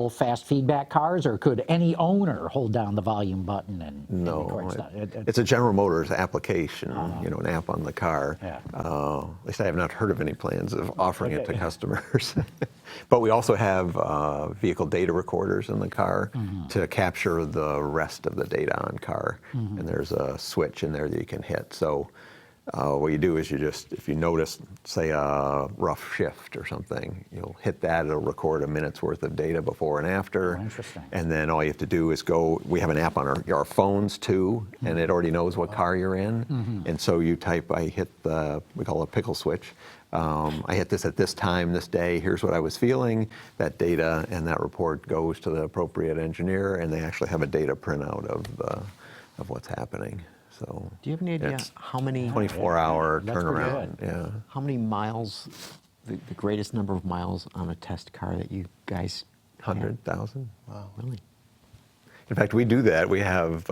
fast feedback cars, or could any owner hold down the volume button and No, record stuff? it's a General Motors application, an app on the car. Yeah. At least I have not heard of any plans of offering it to customers. But we also have vehicle data recorders in the car to capture the rest of the data on car. And there's a switch in there that you can hit. So what you do is if you notice, say, a rough shift or something, you'll hit that, it'll record a minute's worth of data before and after. Oh, interesting. And then all you have to do is we have an app on our phones too, and it already knows what car you're in. And so you I hit we call it a pickle switch. I hit this at this time, this day, here's what I was feeling. That data and that report goes to the appropriate engineer, and they actually have a data printout of what's happening. So do you have any idea how many 24-hour turnaround? Yeah. How many miles, the greatest number of miles on a test car that you guys? 100,000. Wow, really? In fact, we do that. We have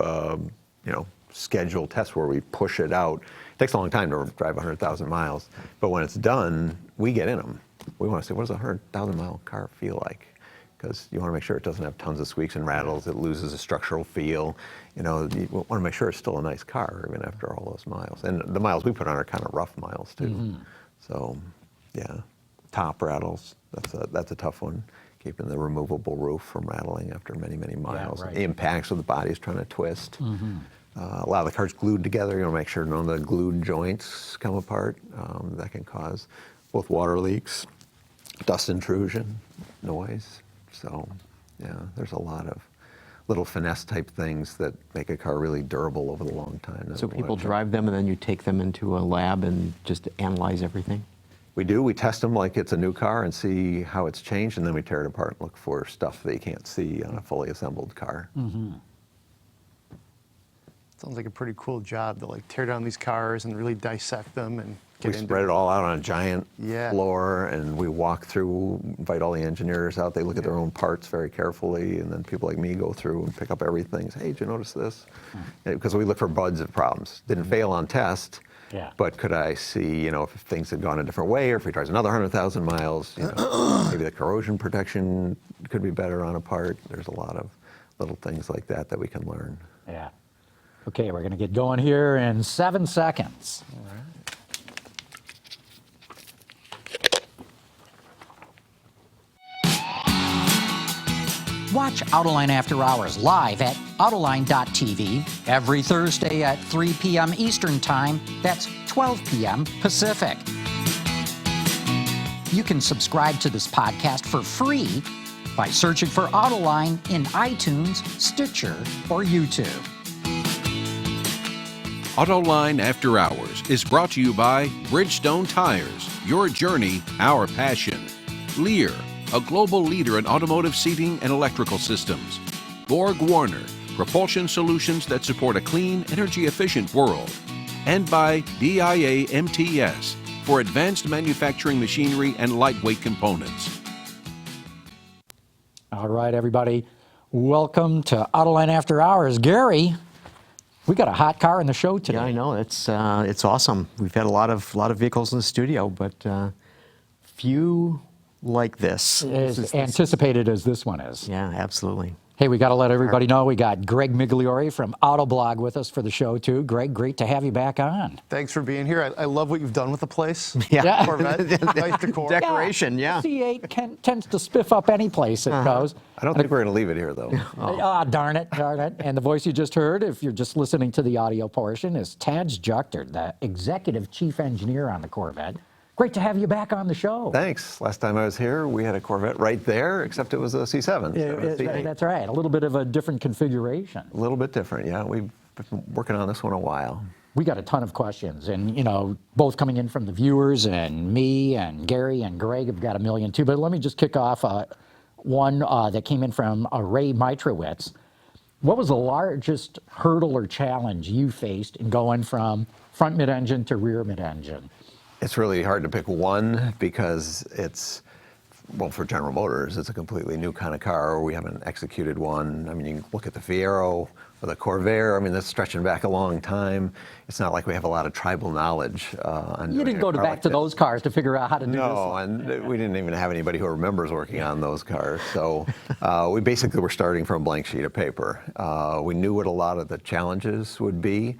scheduled tests where we push it out. It takes a long time to drive 100,000 miles, but when it's done, we get in them. We want to see, what does a 100,000-mile car feel like? Because you want to make sure it doesn't have tons of squeaks and rattles, it loses a structural feel. You want to make sure it's still a nice car even after all those miles. And the miles we put on are kind of rough miles too. So, yeah, top rattles, that's a tough one. Keeping the removable roof from rattling after many, many miles. Yeah, right. Impacts of the body's trying to twist. A lot of the cars glued together, you want to make sure none of the glued joints come apart. That can cause both water leaks, dust intrusion, noise. So, yeah, there's a lot of little finesse type things that make a car really durable over the long time. So people drive them and then you take them into a lab and just analyze everything? We do. We test them like it's a new car and see how it's changed, and then we tear it apart and look for stuff that you can't see on a fully assembled car. Sounds like a pretty cool job to tear down these cars and really dissect them and We spread it all out on a giant floor, and we walk through, invite all the engineers out. They look at their own parts very carefully, and then people like me go through and pick up everything. Say, hey, did you notice this? Because we look for buds of problems. Didn't fail on test, but could I see, if things had gone a different way, or if he drives another 100,000 miles, maybe the corrosion protection could be better on a part. There's a lot of little things like that we can learn. Yeah. Okay, we're going to get going here in 7 seconds. All right. Watch Autoline After Hours live at Autoline.tv every Thursday at 3 p.m. Eastern Time. That's 12 p.m. Pacific. You can subscribe to this podcast for free by searching for Autoline in iTunes, Stitcher, or YouTube. Autoline After Hours is brought to you by Bridgestone Tires, your journey, our passion. Lear, a global leader in automotive seating and electrical systems. Borg Warner, propulsion solutions that support a clean, energy-efficient world. And by DIA MTS, for advanced manufacturing machinery and lightweight components. All right, everybody. Welcome to Autoline After Hours. Gary, we got a hot car in the show today. Yeah, I know. It's awesome. We've had a lot of vehicles in the studio, but few like this. As anticipated as this one is. Yeah, absolutely. Hey, we got to let everybody know we got Greg Migliore from Autoblog with us for the show, too. Greg, great to have you back on. Thanks for being here. I love what you've done with the place. Yeah. Corvette. Nice decor. Decoration, yeah. C8 tends to spiff up any place it goes. I don't think we're going to leave it here, though. Darn it. And the voice you just heard, if you're just listening to the audio portion, is Tadge Juechter, the Executive Chief Engineer on the Corvette. Great to have you back on the show. Thanks. Last time I was here, we had a Corvette right there, except it was a C7. That's right. A little bit of a different configuration. A little bit different, yeah. We've been working on this one a while. We got a ton of questions, and both coming in from the viewers, and me and Gary and Greg have got a million too. But let me just kick off one that came in from Ray Mitrowitz. What was the largest hurdle or challenge you faced in going from front mid-engine to rear mid-engine? It's really hard to pick one because it's well, for General Motors, it's a completely new kind of car. We haven't executed one. I mean, you can look at the Fiero or the Corvair. I mean, that's stretching back a long time. It's not like we have a lot of tribal knowledge on You doing didn't a go car back like to this. those cars to figure out how to do this. No, and we didn't even have anybody who remembers working on those cars. So we basically were starting from a blank sheet of paper. We knew what a lot of the challenges would be.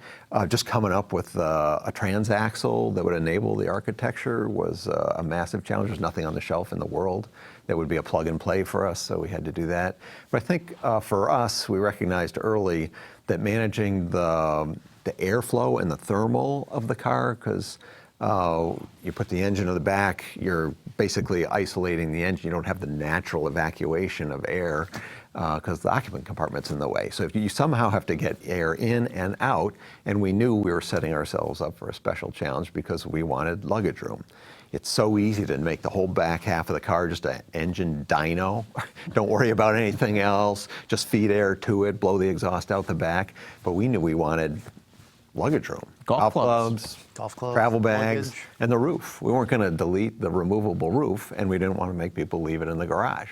Just coming up with a transaxle that would enable the architecture was a massive challenge. There's nothing on the shelf in the world that would be a plug and play for us, so we had to do that. But I think for us, we recognized early that managing the airflow and the thermal of the car, because you put the engine in the back, you're basically isolating the engine. You don't have the natural evacuation of air because the occupant compartment's in the way. So if you somehow have to get air in and out, and we knew we were setting ourselves up for a special challenge because we wanted luggage room. It's so easy to make the whole back half of the car just an engine dyno. Don't worry about anything else. Just feed air to it, blow the exhaust out the back. But we knew we wanted luggage room. Golf clubs. Golf clubs, Travel bags, luggage. and the roof. We weren't going to delete the removable roof, and we didn't want to make people leave it in the garage.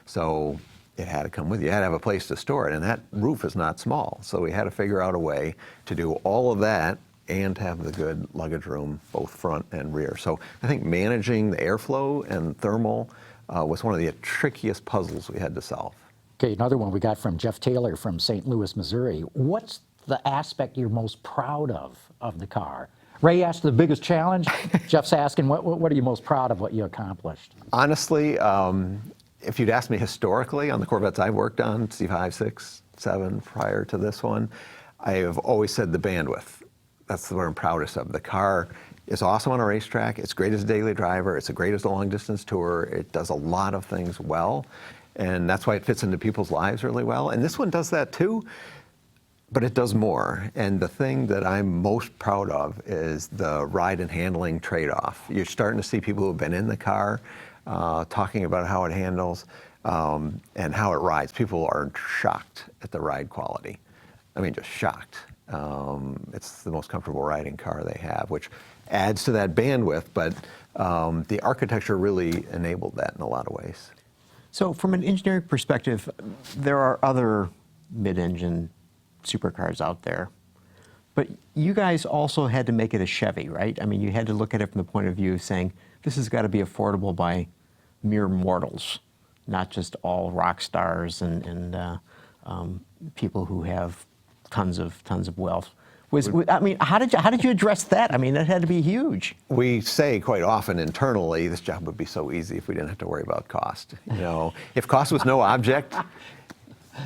So it had to come with you. You had to have a place to store it, and that roof is not small. So we had to figure out a way to do all of that and have the good luggage room, both front and rear. So I think managing the airflow and thermal was one of the trickiest puzzles we had to solve. Okay, another one we got from Jeff Taylor from St. Louis, Missouri. What's the aspect you're most proud of the car? Ray asked the biggest challenge. Jeff's asking, what are you most proud of what you accomplished? Honestly, if you'd asked me historically on the Corvettes I've worked on, C5, 6, 7, prior to this one, I have always said the bandwidth. That's what I'm proudest of. The car is awesome on a racetrack. It's great as a daily driver. It's great as a long distance tour. It does a lot of things well. And that's why it fits into people's lives really well. And this one does that too, but it does more. And the thing that I'm most proud of is the ride and handling trade-off. You're starting to see people who have been in the car talking about how it handles and how it rides. People are shocked at the ride quality. I mean, just shocked. It's the most comfortable riding car they have, which adds to that bandwidth, but the architecture really enabled that in a lot of ways. So from an engineering perspective, there are other mid-engine supercars out there, but you guys also had to make it a Chevy, right? I mean, you had to look at it from the point of view of saying, this has got to be affordable by mere mortals, not just all rock stars and people who have tons of wealth. I mean, how did you address that? I mean, that had to be huge. We say quite often internally, this job would be so easy if we didn't have to worry about cost. You know, if cost was no object,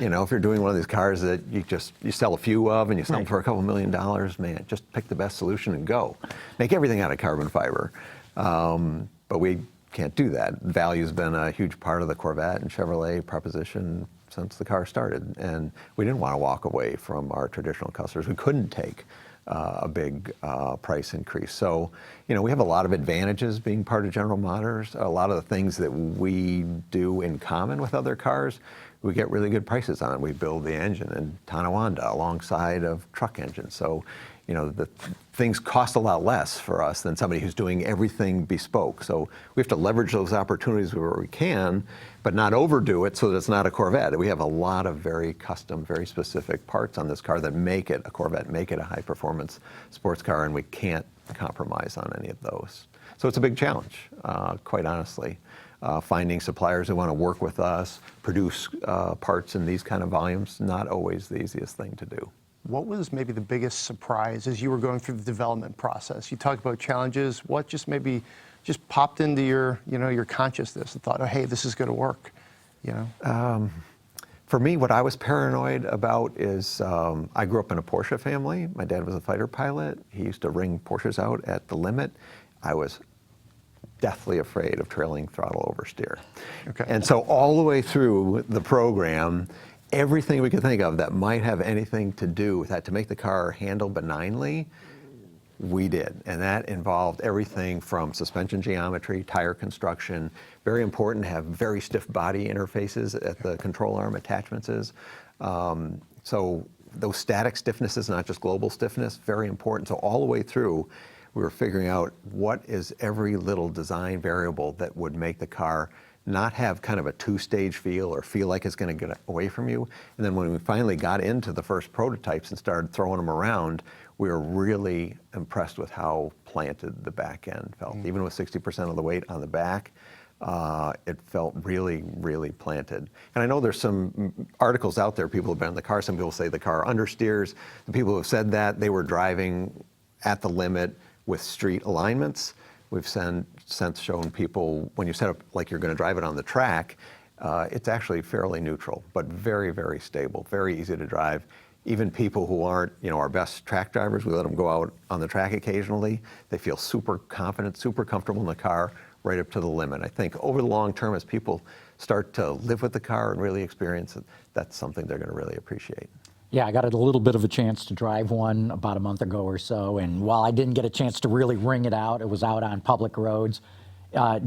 you know, if you're doing one of these cars that you sell a few of and you sell them for a couple $1 million, man, just pick the best solution and go. Make everything out of carbon fiber. But we can't do that. Value's been a huge part of the Corvette and Chevrolet proposition since the car started, and we didn't want to walk away from our traditional customers. We couldn't take a big price increase. So, you know, we have a lot of advantages being part of General Motors. A lot of the things that we do in common with other cars, we get really good prices on. We build the engine in Tonawanda alongside of truck engines. So, you know, the things cost a lot less for us than somebody who's doing everything bespoke. So we have to leverage those opportunities where we can, but not overdo it so that it's not a Corvette. We have a lot of very custom, very specific parts on this car that make it a Corvette, make it a high-performance sports car, and we can't compromise on any of those. So it's a big challenge, quite honestly. Finding suppliers who want to work with us, produce parts in these kind of volumes, not always the easiest thing to do. What was maybe the biggest surprise as you were going through the development process? You talked about challenges. What just maybe just popped into your, you know, your consciousness and thought, oh, hey, this is going to work, you know? For me, what I was paranoid about is I grew up in a Porsche family. My dad was a fighter pilot. He used to ring Porsches out at the limit. I was deathly afraid of trailing throttle oversteer. Okay. And so all the way through the program, everything we could think of that might have anything to do with that, to make the car handle benignly, we did. And that involved everything from suspension geometry, tire construction. Very important to have very stiff body interfaces at the control arm attachments. So those static stiffnesses, not just global stiffness, very important. So all the way through, we were figuring out what is every little design variable that would make the car not have kind of a two-stage feel or feel like it's going to get away from you. And then when we finally got into the first prototypes and started throwing them around, we were really impressed with how planted the back end felt. Even with 60% of the weight on the back, it felt really, really planted. And I know there's some articles out there, people have been in the car, some people say the car understeers. The people who have said that, they were driving at the limit with street alignments. We've since shown people, when you set up like you're going to drive it on the track, it's actually fairly neutral, but very, very stable, very easy to drive. Even people who aren't, our best track drivers, we let them go out on the track occasionally. They feel super confident, super comfortable in the car, right up to the limit. I think over the long term, as people start to live with the car and really experience it, that's something they're going to really appreciate. Yeah, I got a little bit of a chance to drive one about a month ago or so, and while I didn't get a chance to really ring it out, it was out on public roads.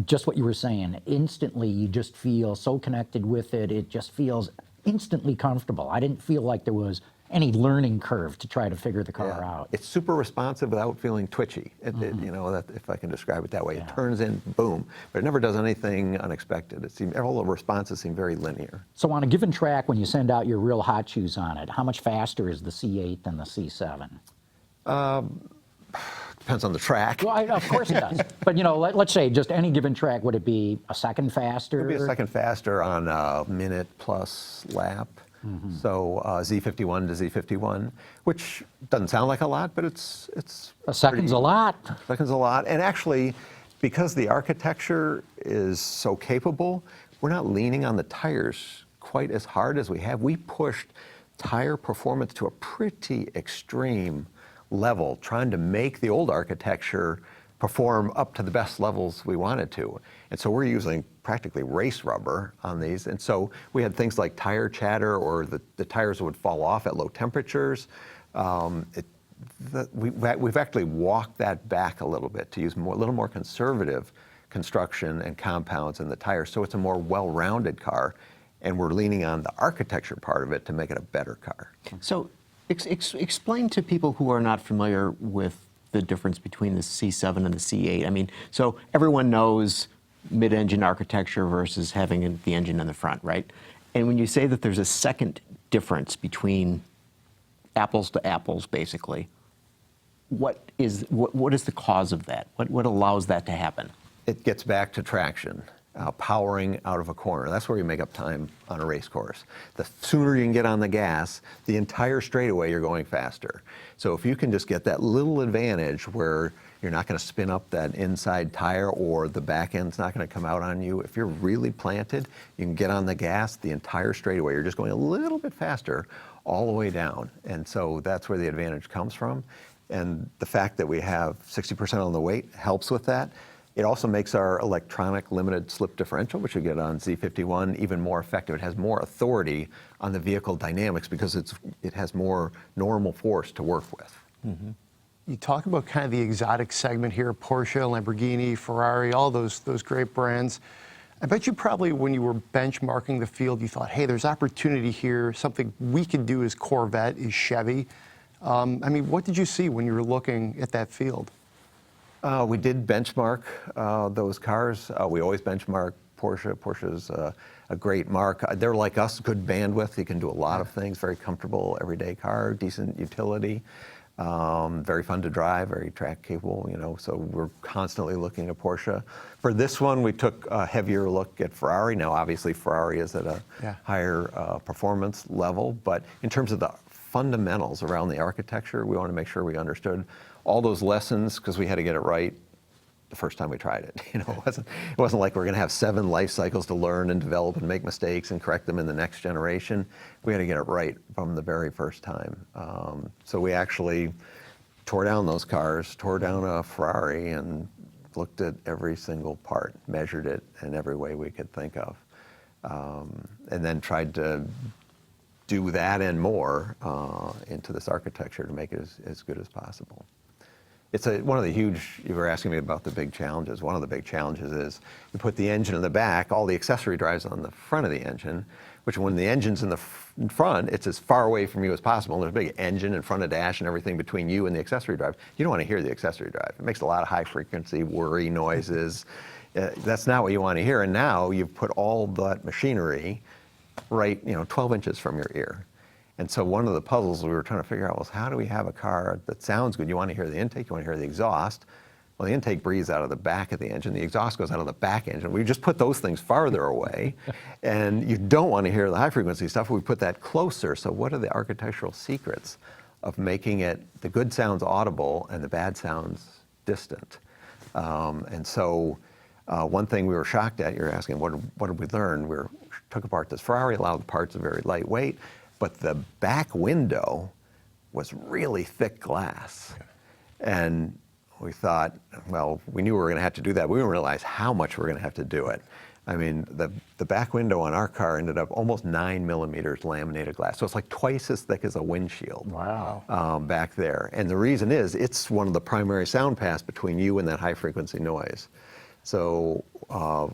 Just what you were saying, instantly you just feel so connected with it. It just feels instantly comfortable. I didn't feel like there was any learning curve to try to figure the car out. It's super responsive without feeling twitchy. That, if I can describe it that way. It turns in, boom, but it never does anything unexpected. All the responses seem very linear. So on a given track, when you send out your real hot shoes on it, how much faster is the C8 than the C7? Depends on the track. Well, of course it does. But let's say just any given track, would it be a second faster? It would be a second faster on a minute plus lap. So Z51 to Z51, which doesn't sound like a lot, but it's a second's a lot. Second's a lot. And actually, because the architecture is so capable, we're not leaning on the tires quite as hard as we have. We pushed tire performance to a pretty extreme level, trying to make the old architecture perform up to the best levels we wanted to. And so we're using practically race rubber on these. And so we had things like tire chatter, or the tires would fall off at low temperatures. We've actually walked that back a little bit to use a little more conservative construction and compounds in the tires. So it's a more well-rounded car. And we're leaning on the architecture part of it to make it a better car. So explain to people who are not familiar with the difference between the C7 and the C8. I mean, so everyone knows mid-engine architecture versus having the engine in the front, right? And when you say that there's a second difference between apples to apples, basically, what is the cause of that? What allows that to happen? It gets back to traction. Powering out of a corner. That's where you make up time on a race course. The sooner you can get on the gas, the entire straightaway you're going faster. So if you can just get that little advantage where you're not going to spin up that inside tire or the back end's not going to come out on you, if you're really planted, you can get on the gas the entire straightaway. You're just going a little bit faster all the way down. And so that's where the advantage comes from. And the fact that we have 60% on the weight helps with that. It also makes our electronic limited slip differential, which you get on Z51, even more effective. It has more authority on the vehicle dynamics because it has more normal force to work with. Mm-hmm. You talk about kind of the exotic segment here, Porsche, Lamborghini, Ferrari, all those great brands. I bet you probably when you were benchmarking the field, you thought, hey, there's opportunity here, something we can do as Corvette, is Chevy. I mean, what did you see when you were looking at that field? We did benchmark those cars. We always benchmark Porsche. Porsche's a great mark. They're like us, good bandwidth. You can do a lot of things, very comfortable everyday car, decent utility, very fun to drive, very track capable, so we're constantly looking at Porsche. For this one, we took a heavier look at Ferrari. Now, obviously, Ferrari is at a higher performance level, but in terms of the fundamentals around the architecture, we want to make sure we understood all those lessons because we had to get it right the first time we tried it. It wasn't like we're going to have 7 life cycles to learn and develop and make mistakes and correct them in the next generation. We had to get it right from the very first time. So we actually tore down those cars, tore down a Ferrari, and looked at every single part, measured it in every way we could think of, and then tried to do that and more into this architecture to make it as good as possible. It's one of the huge, you were asking me about the big challenges. One of the big challenges is you put the engine in the back, all the accessory drives on the front of the engine, which when the engine's in the front, it's as far away from you as possible. And there's a big engine in front of dash and everything between you and the accessory drive. You don't want to hear the accessory drive. It makes a lot of high frequency worry noises. That's not what you want to hear. And now you've put all that machinery right, 12 inches from your ear. And so one of the puzzles we were trying to figure out was, how do we have a car that sounds good? You want to hear the intake, you want to hear the exhaust. Well, the intake breathes out of the back of the engine, the exhaust goes out of the back engine. We just put those things farther away, and you don't want to hear the high frequency stuff. We put that closer. So what are the architectural secrets of making the good sounds audible and the bad sounds distant? And so one thing we were shocked at, you're asking, what did we learn? We took apart this Ferrari, a lot of the parts are very lightweight, but the back window was really thick glass. And we thought, well, we knew we were going to have to do that. We didn't realize how much we were going to have to do it. I mean, the back window on our car ended up almost 9 millimeters laminated glass. So it's like twice as thick as a windshield. Wow. Back there. And the reason is, it's one of the primary sound paths between you and that high frequency noise. So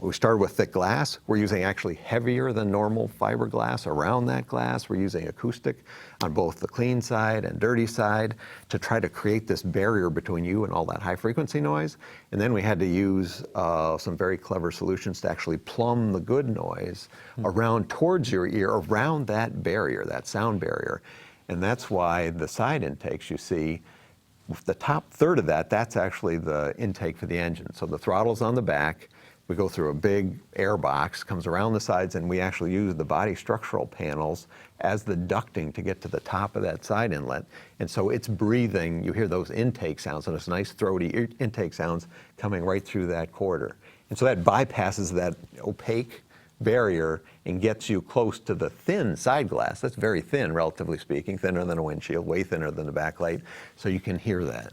we started with thick glass. We're using actually heavier than normal fiberglass around that glass. We're using acoustic on both the clean side and dirty side to try to create this barrier between you and all that high frequency noise. And then we had to use some very clever solutions to actually plumb the good noise around towards your ear, around that barrier, that sound barrier. And that's why the side intakes you see, the top third of that, that's actually the intake for the engine. So the throttle's on the back. We go through a big air box, comes around the sides, and we actually use the body structural panels as the ducting to get to the top of that side inlet. And so it's breathing, you hear those intake sounds, and it's nice throaty intake sounds coming right through that quarter. And so that bypasses that opaque barrier and gets you close to the thin side glass. That's very thin, relatively speaking, thinner than a windshield, way thinner than the backlight, so you can hear that.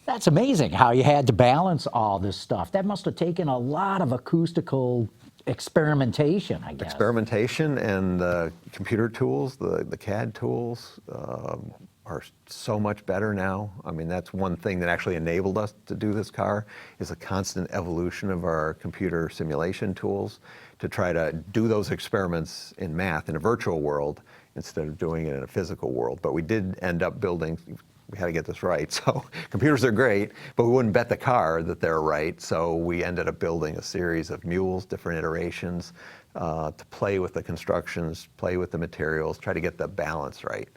That's amazing how you had to balance all this stuff. That must have taken a lot of acoustical experimentation, I guess. Experimentation, and the computer tools, the CAD tools are so much better now. I mean, that's one thing that actually enabled us to do this car, is a constant evolution of our computer simulation tools to try to do those experiments in math in a virtual world instead of doing it in a physical world. But we did end up building, we had to get this right. So computers are great, but we wouldn't bet the car that they're right. So we ended up building a series of mules, different iterations, to play with the constructions, play with the materials, try to get the balance right.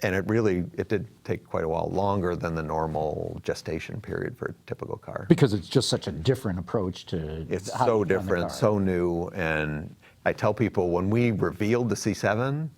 And it did take quite a while, longer than the normal gestation period for a typical car. Because it's just such a different approach to It's how so you run the different, car. so new. And I tell people, when we revealed the C7,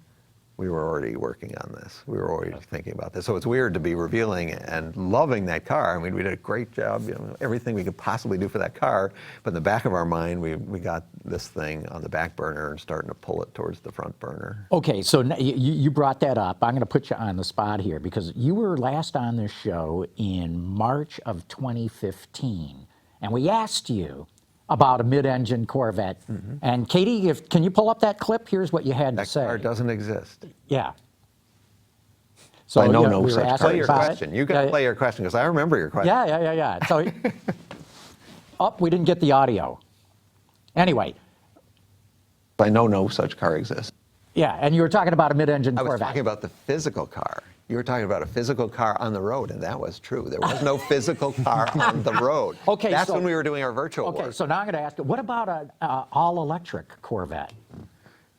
we were already working on this. We were already thinking about this. So it's weird to be revealing and loving that car. I mean, we did a great job, everything we could possibly do for that car. But in the back of our mind, we got this thing on the back burner and starting to pull it towards the front burner. Okay, so you brought that up. I'm going to put you on the spot here because you were last on this show in March of 2015, and we asked you about a mid-engine Corvette. And Katie, can you pull up that clip? Here's what you had to That say. car doesn't exist. Yeah. So I know yeah, no we were such asking car. Play your about it. question. You got to play your question, because I remember your question. Yeah. So, we didn't get the audio. Anyway, I know no such car exists. yeah, and you were talking about a mid-engine I was Corvette. talking about the physical car. You were talking about a physical car on the road, and that was true. There was no physical car on the road. Okay, That's so- when we were doing our virtual Okay, work. so now I'm going to ask you, what about an all-electric Corvette?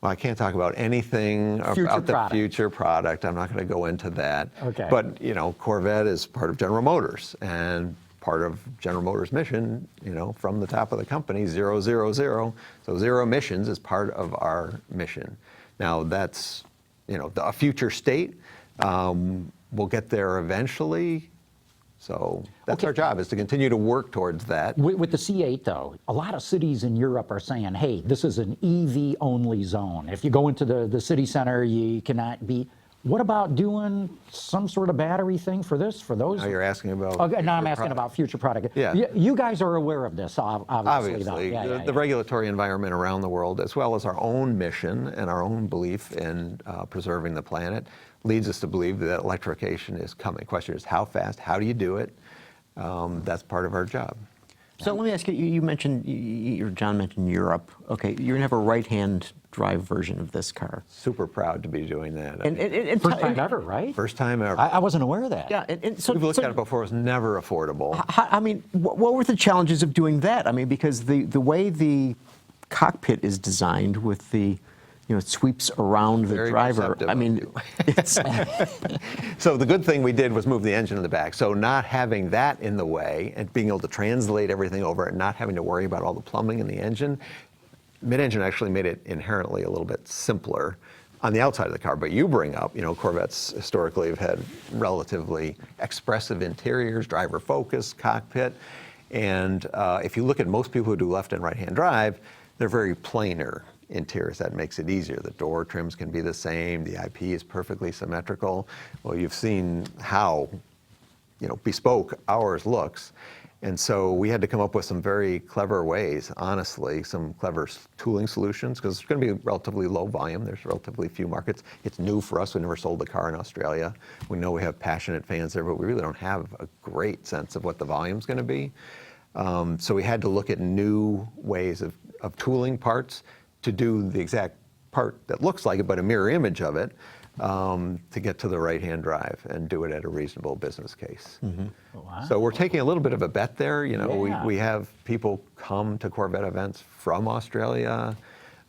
Well, I can't talk about anything Future about the product. future product. I'm not going to go into that. Okay. But, Corvette is part of General Motors, and part of General Motors' mission, from the top of the company, 000. So zero emissions is part of our mission. Now, that's, a future state. We'll get there eventually. So that's Okay. our job, is to continue to work towards that. With the C8, though, a lot of cities in Europe are saying, hey, this is an EV-only zone. If you go into the city center, you cannot be... What about doing some sort of battery thing for this, for those? Now you're asking about... Okay, now I'm future asking product. about future product. Yeah. You guys are aware of this, obviously. though. Obviously, Yeah, the regulatory environment around the world, as well as our own mission and our own belief in preserving the planet, leads us to believe that electrification is coming. The question is how fast, how do you do it? That's part of our job. So let me ask you, you mentioned, or John mentioned Europe. Okay, you're gonna have a right-hand drive version of this car. Super proud to be doing that. And First time ever, right? First time ever. I wasn't aware of that. Yeah, and so, We've looked so at it before. It was never affordable. I mean, what were the challenges of doing that? I mean, because the way the cockpit is designed with the, it sweeps around the Very driver. perceptive I of mean, you. it's, So the good thing we did was move the engine in the back. So not having that in the way and being able to translate everything over and not having to worry about all the plumbing in the engine, Midengine actually made it inherently a little bit simpler on the outside of the car. But you bring up, Corvettes historically have had relatively expressive interiors, driver focused, cockpit. And if you look at most people who do left and right-hand drive, they're very planar interiors. That makes it easier. The door trims can be the same. The IP is perfectly symmetrical. Well, you've seen how, bespoke ours looks. And so we had to come up with some very clever ways, honestly, some clever tooling solutions, because it's going to be relatively low volume. There's relatively few markets. It's new for us. We never sold the car in Australia. We know we have passionate fans there, but we really don't have a great sense of what the volume's going to be. So we had to look at new ways of tooling parts to do the exact part that looks like it, but a mirror image of it, to get to the right-hand drive and do it at a reasonable business case. Wow. So we're taking a little bit of a bet there. Yeah. We have people come to Corvette events from Australia.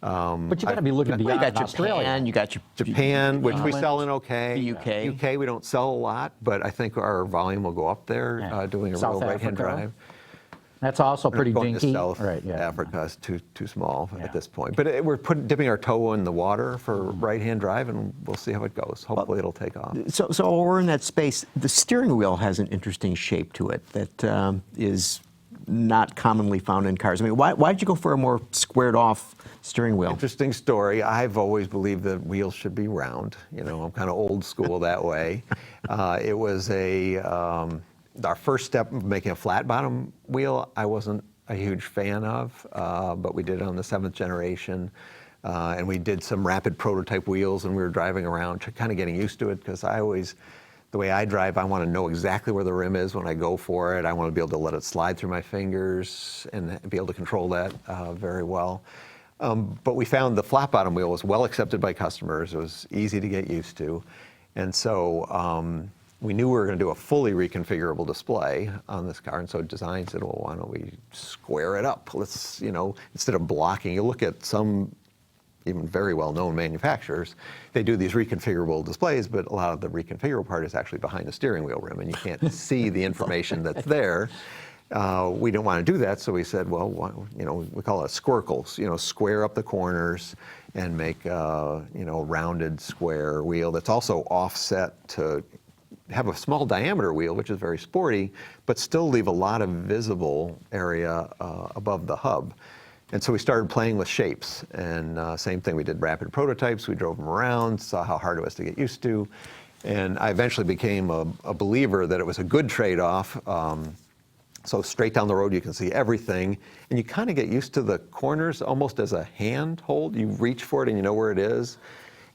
But you got to be looking you beyond got Australia. Japan, you got your Japan, which we England, sell in okay. the UK. UK we don't sell a lot, but I think our volume will go up there Yeah. doing a South real right-hand Africa. drive. That's also pretty Going dinky. to South Right, yeah. Africa is too small Yeah. at this point. But we're dipping our toe in the water for right-hand drive, and we'll see how it goes. Hopefully it'll take off. So we're in that space. The steering wheel has an interesting shape to it that is not commonly found in cars. I mean, why did you go for a more squared off steering wheel? Interesting story. I've always believed that wheels should be round. I'm kind of old school that way. It was our first step of making a flat bottom wheel. I wasn't a huge fan of, but we did it on the 7th generation. And we did some rapid prototype wheels, and we were driving around, kind of getting used to it, because the way I drive, I want to know exactly where the rim is when I go for it. I want to be able to let it slide through my fingers and be able to control that very well. But we found the flat bottom wheel was well accepted by customers. It was easy to get used to. And so we knew we were going to do a fully reconfigurable display on this car, and so design said, well, why don't we square it up? Let's, instead of blocking, you look at some even very well-known manufacturers, they do these reconfigurable displays, but a lot of the reconfigurable part is actually behind the steering wheel rim, and you can't see the information that's there. We didn't want to do that, so we said, well, we call it squircles, square up the corners and make a rounded square wheel that's also offset to have a small diameter wheel, which is very sporty, but still leave a lot of visible area above the hub. And so we started playing with shapes, and same thing, we did rapid prototypes, we drove them around, saw how hard it was to get used to, and I eventually became a believer that it was a good trade-off. So straight down the road, you can see everything, and you kind of get used to the corners almost as a handhold. You reach for it and you know where it is.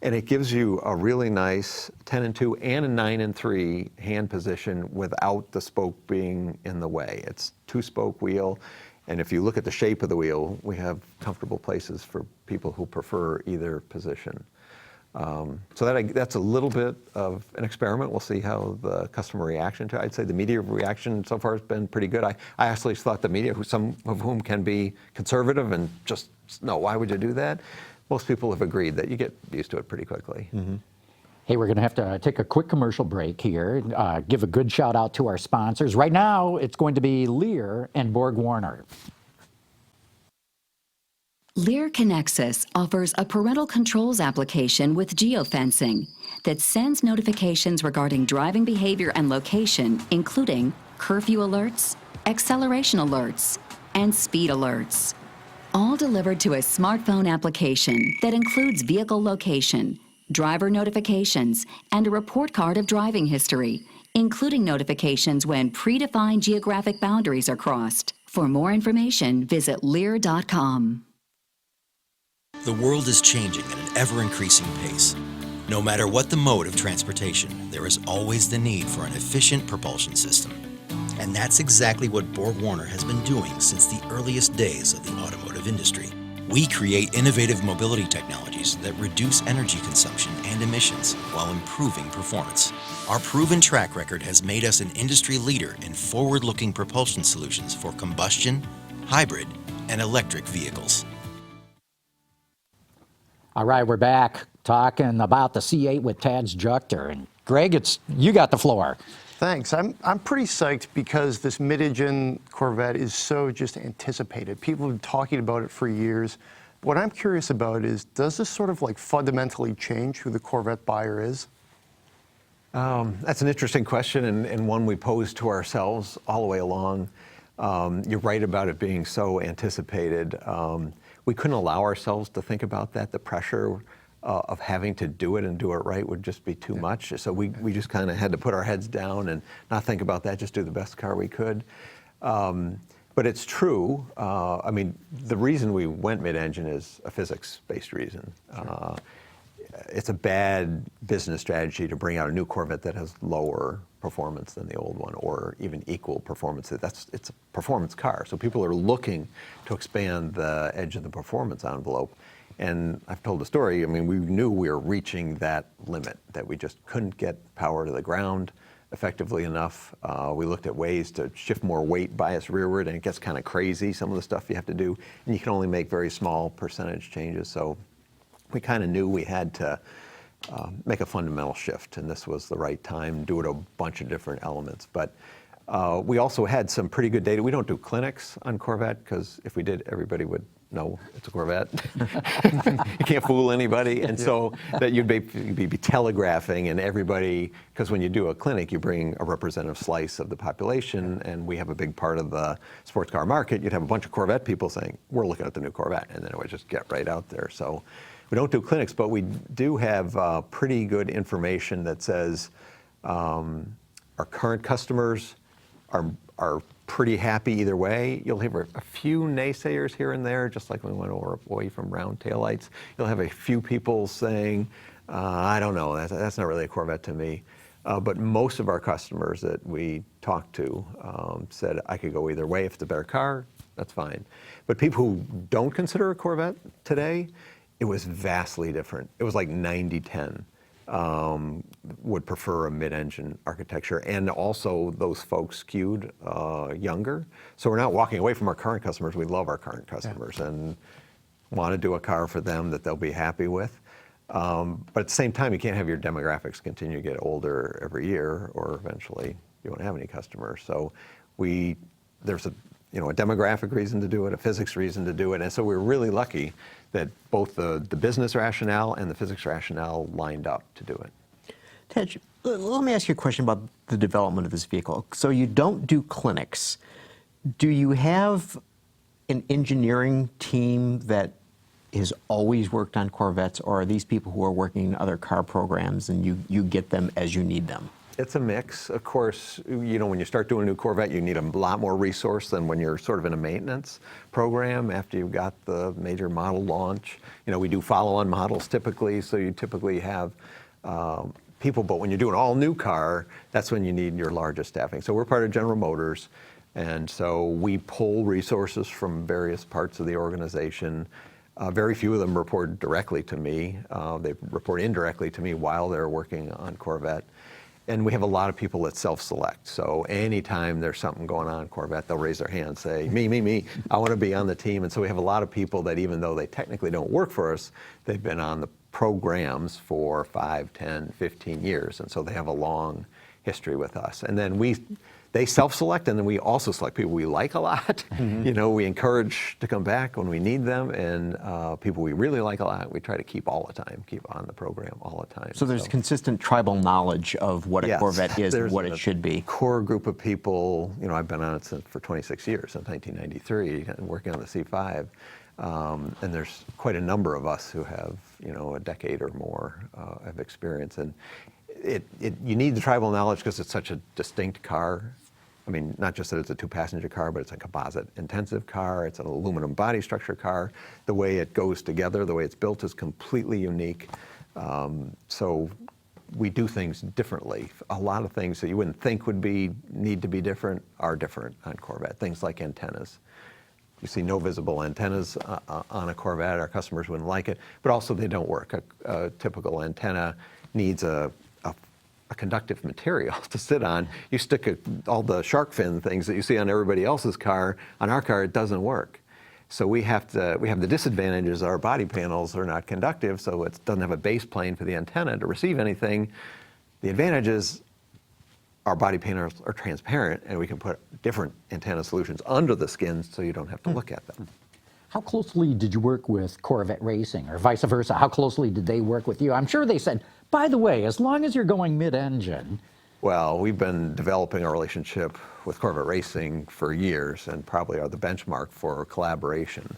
And it gives you a really nice 10 and 2 and a 9 and 3 hand position without the spoke being in the way. It's 2-spoke wheel, and if you look at the shape of the wheel, we have comfortable places for people who prefer either position. So that's a little bit of an experiment. We'll see how the customer reaction to it. I'd say the media reaction so far has been pretty good. I actually thought the media, some of whom can be conservative and just, no, why would you do that? Most people have agreed that you get used to it pretty quickly. Mm-hmm. Hey, we're going to have to take a quick commercial break here. Give a good shout out to our sponsors. Right now, it's going to be Lear and Borg-Warner. Lear Connexus offers a parental controls application with geofencing that sends notifications regarding driving behavior and location, including curfew alerts, acceleration alerts, and speed alerts. All delivered to a smartphone application that includes vehicle location, driver notifications, and a report card of driving history, including notifications when predefined geographic boundaries are crossed. For more information, visit Lear.com. The world is changing at an ever-increasing pace. No matter what the mode of transportation, there is always the need for an efficient propulsion system. And that's exactly what Borg-Warner has been doing since the earliest days of the automotive industry. We create innovative mobility technologies that reduce energy consumption and emissions while improving performance. Our proven track record has made us an industry leader in forward-looking propulsion solutions for combustion, hybrid, and electric vehicles. All right, we're back talking about the C8 with Tadge Juechter. And Greg, you got the floor. Thanks. I'm pretty psyched because this mid-engine Corvette is so just anticipated. People have been talking about it for years. What I'm curious about is, does this sort of like fundamentally change who the Corvette buyer is? That's an interesting question and one we pose to ourselves all the way along. You're right about it being so anticipated. We couldn't allow ourselves to think about that. The pressure of having to do it and do it right would just be too much. So we just kind of had to put our heads down and not think about that, just do the best car we could. But it's true. I mean, the reason we went mid-engine is a physics-based reason. It's a bad business strategy to bring out a new Corvette that has lower performance than the old one, or even equal performance. It's a performance car, so people are looking to expand the edge of the performance envelope. And I've told the story, I mean, we knew we were reaching that limit, that we just couldn't get power to the ground effectively enough. We looked at ways to shift more weight bias rearward, and it gets kind of crazy, some of the stuff you have to do, and you can only make very small percentage changes. So we kind of knew we had to make a fundamental shift, and this was the right time, do it a bunch of different elements. But we also had some pretty good data. We don't do clinics on Corvette, because if we did, everybody would know it's a Corvette. You can't fool anybody. And so that you'd be telegraphing, and everybody, because when you do a clinic, you bring a representative slice of the population, and we have a big part of the sports car market. You'd have a bunch of Corvette people saying, we're looking at the new Corvette, and then it would just get right out there. So we don't do clinics, but we do have pretty good information that says our current customers are pretty happy either way. You'll have a few naysayers here and there, just like when we went away from round taillights. You'll have a few people saying, I don't know, that's not really a Corvette to me. But most of our customers that we talked to said, I could go either way. If it's a better car, that's fine. But people who don't consider a Corvette today, it was vastly different. It was like 90-10. Would prefer a mid-engine architecture, and also those folks skewed younger. So we're not walking away from our current customers. We love our current customers and want to do a car for them that they'll be happy with. But at the same time, you can't have your demographics continue to get older every year, or eventually you won't have any customers. So there's a demographic reason to do it, a physics reason to do it, and so we're really lucky that both the business rationale and the physics rationale lined up to do it. Tadge, let me ask you a question about the development of this vehicle. So you don't do clinics. Do you have an engineering team that has always worked on Corvettes, or are these people who are working in other car programs and you get them as you need them? It's a mix. Of course, when you start doing a new Corvette, you need a lot more resource than when you're sort of in a maintenance program after you've got the major model launch. We do follow-on models typically, so you typically have people, but when you do an all-new car, that's when you need your largest staffing. So we're part of General Motors, and so we pull resources from various parts of the organization. Very few of them report directly to me. They report indirectly to me while they're working on Corvette. And we have a lot of people that self-select. So anytime there's something going on in Corvette, they'll raise their hand and say, me, I want to be on the team. And so we have a lot of people that, even though they technically don't work for us, they've been on the programs for 5, 10, 15 years. And so they have a long history with us. And then they self-select, and then we also select people we like a lot. Mm-hmm. We encourage to come back when we need them, and people we really like a lot, we try to keep all the time, keep on the program all the time. So there's consistent tribal knowledge of what a Corvette is and what it should be. Core group of people, I've been on it for 26 years, since 1993, and working on the C5. And there's quite a number of us who have, a decade or more of experience. And you need the tribal knowledge because it's such a distinct car. I mean, not just that it's a 2-passenger car, but it's a composite-intensive car. It's an aluminum body structure car. The way it goes together, the way it's built is completely unique. So we do things differently. A lot of things that you wouldn't think would need to be different are different on Corvette. Things like antennas. You see no visible antennas on a Corvette. Our customers wouldn't like it, but also they don't work. A typical antenna needs a conductive material to sit on. You stick all the shark fin things that you see on everybody else's car, on our car it doesn't work. So we have the disadvantages. Our body panels are not conductive, so it doesn't have a base plane for the antenna to receive anything. The advantage is our body panels are transparent, and we can put different antenna solutions under the skin so you don't have to look at them. How closely did you work with Corvette Racing, or vice versa? How closely did they work with you? I'm sure they said, by the way, as long as you're going mid-engine. Well, we've been developing a relationship with Corvette Racing for years and probably are the benchmark for collaboration.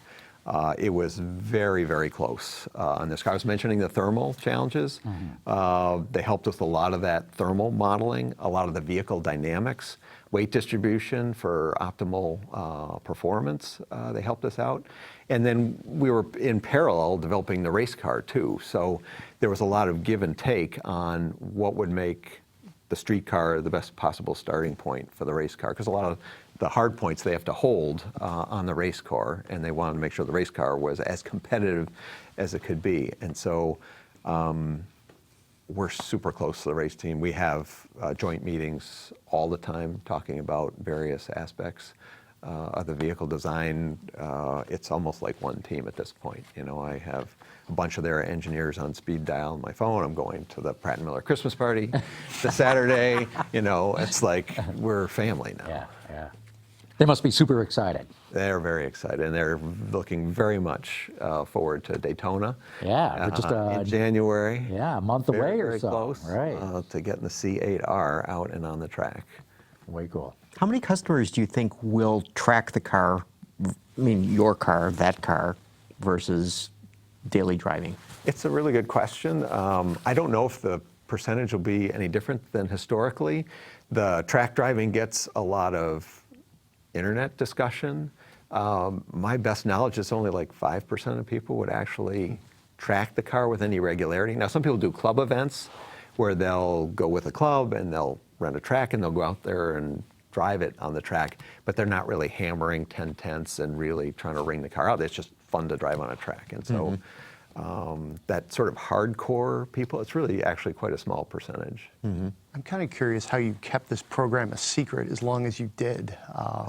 It was very, very close on this car. I was mentioning the thermal challenges. They helped with a lot of that thermal modeling, a lot of the vehicle dynamics, weight distribution for optimal performance. They helped us out. And then we were in parallel developing the race car too. So there was a lot of give and take on what would make the street car the best possible starting point for the race car, because a lot of the hard points they have to hold on the race car, and they wanted to make sure the race car was as competitive as it could be. And so we're super close to the race team. We have joint meetings all the time talking about various aspects of the vehicle design. It's almost like one team at this point. You know, I have a bunch of their engineers on speed dial on my phone. I'm going to the Pratt & Miller Christmas party this Saturday. You know, it's like we're family now. Yeah, yeah. They must be super excited. They're very excited, and they're looking very much forward to Daytona. Yeah, we're just in January. Yeah, a month away very, or very so. close, Right. to getting the C8R out and on the track. Way cool. How many customers do you think will track the car, I mean, your car, that car, versus daily driving? It's a really good question. I don't know if the percentage will be any different than historically. The track driving gets a lot of internet discussion. My best knowledge is only like 5% of people would actually track the car with any regularity. Now, some people do club events where they'll go with a club and they'll rent a track and they'll go out there and drive it on the track, but they're not really hammering 10/10ths and really trying to wring the car out. It's just fun to drive on a track. And so that sort of hardcore people, it's really actually quite a small percentage. I'm kind of curious how you kept this program a secret as long as you did.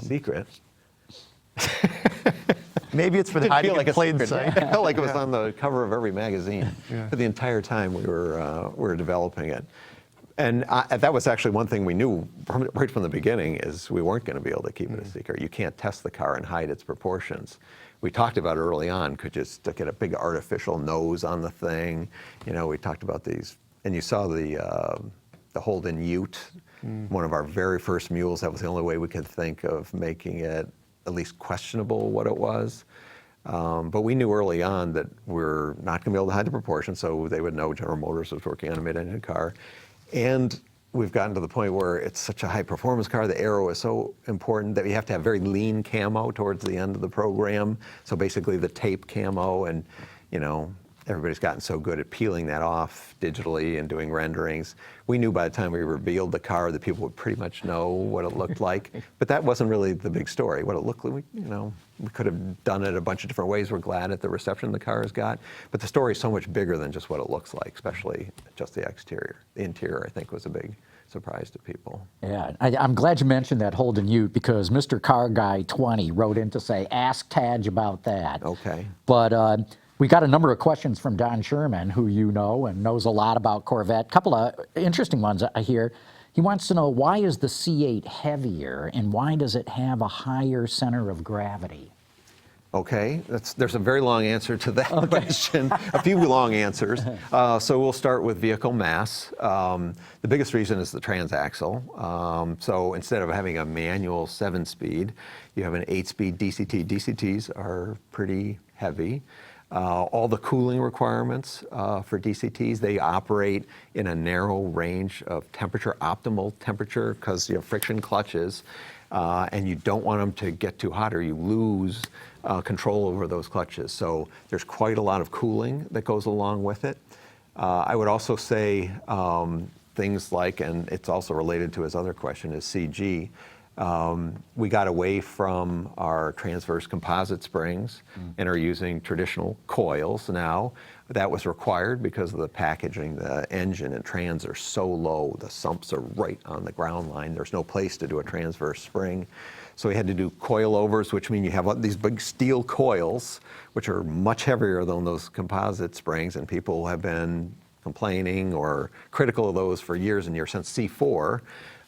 Secret? Maybe it's for the hiding in plain sight. I felt like it was on the cover of every magazine for the entire time we were developing it. And that was actually one thing we knew right from the beginning, is we weren't going to be able to keep it a secret. You can't test the car and hide its proportions. We talked about it early on. Could you stick a big artificial nose on the thing? You know, we talked about these, and you saw the Holden Ute, one of our very first mules. That was the only way we could think of making it at least questionable what it was. But we knew early on that we're not going to be able to hide the proportions, so they would know General Motors was working on a mid-engine car. And we've gotten to the point where it's such a high-performance car, the aero is so important that we have to have very lean camo towards the end of the program. So basically the tape camo, and you know, everybody's gotten so good at peeling that off digitally and doing renderings. We knew by the time we revealed the car that people would pretty much know what it looked like. But that wasn't really the big story. What it looked like, you know, we could have done it a bunch of different ways. We're glad at the reception the car has got. But the story is so much bigger than just what it looks like, especially just the exterior. The interior, I think, was a big surprise to people. Yeah, I'm glad you mentioned that Holden Ute, because Mr. Car Guy 20 wrote in to say, ask Tadge about that. Okay. But we got a number of questions from Don Sherman, who you know and knows a lot about Corvette. A couple of interesting ones I hear. He wants to know, why is the C8 heavier and why does it have a higher center of gravity? Okay, there's a very long answer to that question, a few long answers. So we'll start with vehicle mass. The biggest reason is the transaxle. So instead of having a manual 7-speed, you have an 8-speed DCT. DCTs are pretty heavy. All the cooling requirements for DCTs, they operate in a narrow range of temperature, optimal temperature, because you have friction clutches, and you don't want them to get too hot or you lose control over those clutches. So there's quite a lot of cooling that goes along with it. I would also say things like, and it's also related to his other question, is CG. We got away from our transverse composite springs and are using traditional coils now. That was required because of the packaging. The engine and trans are so low, the sumps are right on the ground line. There's no place to do a transverse spring. So we had to do coilovers, which mean you have these big steel coils, which are much heavier than those composite springs, and people have been complaining or critical of those for years and years, since C4.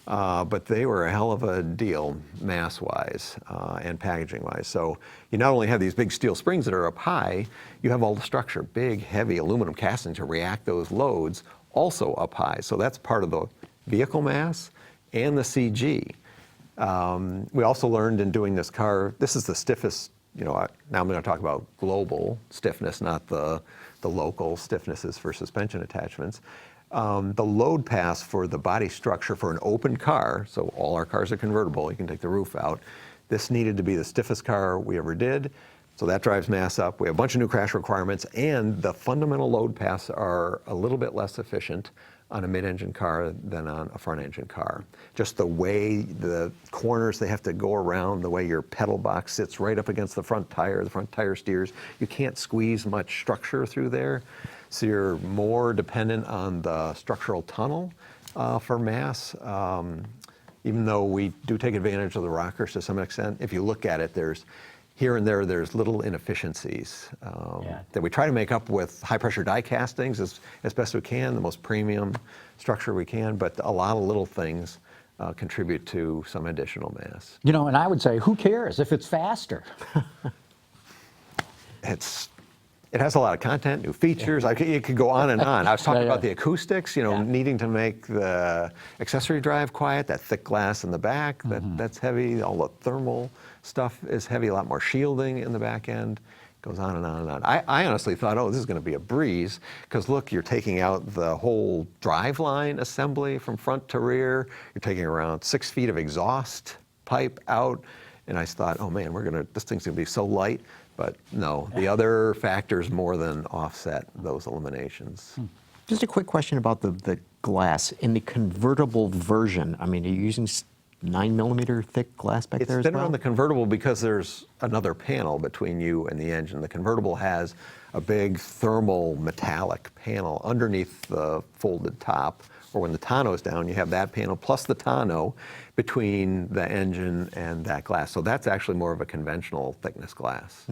But they were a hell of a deal mass-wise and packaging-wise. So you not only have these big steel springs that are up high, you have all the structure, big, heavy aluminum casting to react those loads, also up high. So that's part of the vehicle mass and the CG. We also learned in doing this car, this is the stiffest, now I'm going to talk about global stiffness, not the local stiffnesses for suspension attachments. The load pass for the body structure for an open car, so all our cars are convertible, you can take the roof out. This needed to be the stiffest car we ever did, so that drives mass up. We have a bunch of new crash requirements, and the fundamental load pass are a little bit less efficient on a mid-engine car than on a front-engine car. Just the way the corners they have to go around, the way your pedal box sits right up against the front tire steers, you can't squeeze much structure through there. So you're more dependent on the structural tunnel for mass. Even though we do take advantage of the rockers to some extent, if you look at it, here and there's little inefficiencies that we try to make up with high-pressure die castings as best we can, the most premium structure we can, but a lot of little things contribute to some additional mass. And I would say, who cares if it's faster? It has a lot of content, new features. It could go on and on. I was talking about the acoustics, needing to make the accessory drive quiet, that thick glass in the back, that's heavy. All the thermal stuff is heavy, a lot more shielding in the back end. Goes on and on and on. I honestly thought, this is going to be a breeze, because look, you're taking out the whole driveline assembly from front to rear. You're taking around 6 feet of exhaust pipe out. And I thought, oh man, this thing's going to be so light. But no, the other factors more than offset those eliminations. Just a quick question about the glass. In the convertible version, are you using 9mm thick glass back there as well? It's thinner on the convertible because there's another panel between you and the engine. The convertible has a big thermal metallic panel underneath the folded top, or when the tonneau is down, you have that panel plus the tonneau between the engine and that glass. So that's actually more of a conventional thickness glass.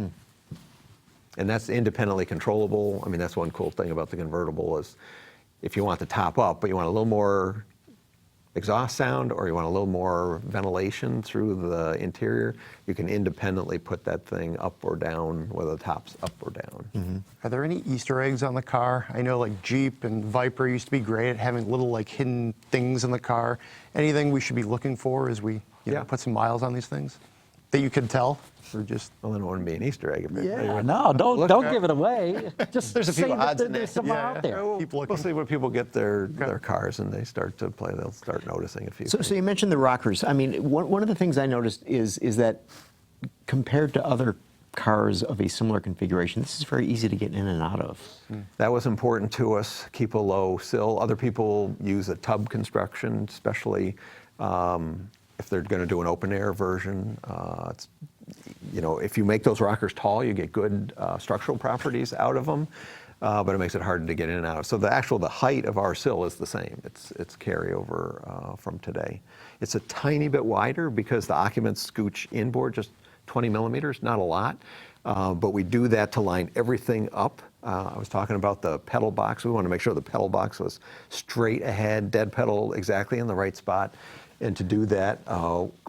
And that's independently controllable. That's one cool thing about the convertible is if you want the top up, but you want a little more exhaust sound or you want a little more ventilation through the interior, you can independently put that thing up or down, whether the top's up or down. Are there any Easter eggs on the car? I know like Jeep and Viper used to be great at having little hidden things in the car. Anything we should be looking for as we put some miles on these things that you can tell? Or just Well, then it wouldn't be an Easter egg. No, don't give it away. Just There's a few say odds that in there's it. some out there. Keep looking. We'll see when people get their cars and they start to play, they'll start noticing a few things. So you mentioned the rockers. One of the things I noticed is that compared to other cars of a similar configuration, this is very easy to get in and out of. That was important to us, keep a low sill. Other people use a tub construction, especially if they're going to do an open air version. If you make those rockers tall, you get good structural properties out of them, but it makes it hard to get in and out. So the height of our sill is the same. It's carryover from today. It's a tiny bit wider because the occupants scooch inboard just 20mm, not a lot, but we do that to line everything up. I was talking about the pedal box. We want to make sure the pedal box was straight ahead, dead pedal exactly in the right spot. And to do that,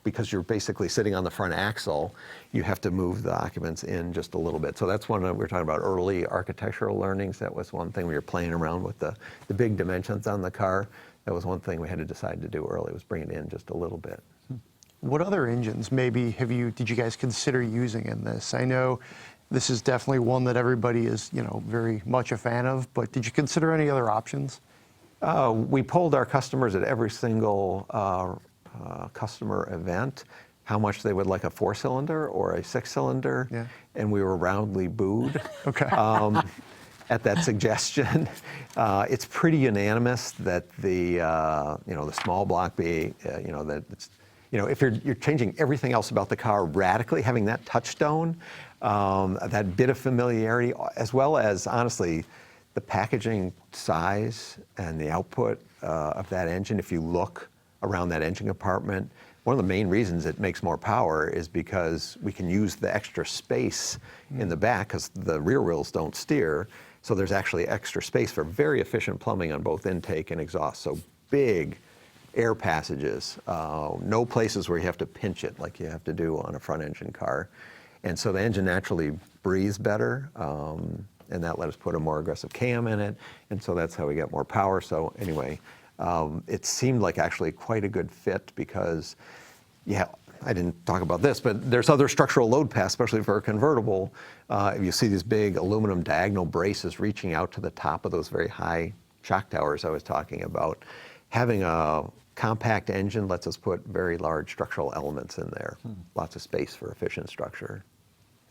because you're basically sitting on the front axle, you have to move the occupants in just a little bit. So that's one we were talking about early architectural learnings. That was one thing we were playing around with the big dimensions on the car. That was one thing we had to decide to do early, was bring it in just a little bit. What other engines maybe did you guys consider using in this? I know this is definitely one that everybody is, very much a fan of, but did you consider any other options? We polled our customers at every single customer event how much they would like a 4-cylinder or a 6-cylinder, and we were roundly booed. Okay. at that suggestion. It's pretty unanimous that the the small block be that it's if you're changing everything else about the car radically, having that touchstone, that bit of familiarity, as well as honestly the packaging size and the output of that engine. If you look around that engine compartment, one of the main reasons it makes more power is because we can use the extra space in the back because the rear wheels don't steer. So there's actually extra space for very efficient plumbing on both intake and exhaust. So big air passages, no places where you have to pinch it like you have to do on a front engine car. And so the engine naturally breathes better, and that let us put a more aggressive cam in it. And so that's how we get more power. So anyway, it seemed like actually quite a good fit because, I didn't talk about this, but there's other structural load paths, especially for a convertible. If you see these big aluminum diagonal braces reaching out to the top of those very high shock towers I was talking about, having a compact engine lets us put very large structural elements in there. Lots of space for efficient structure.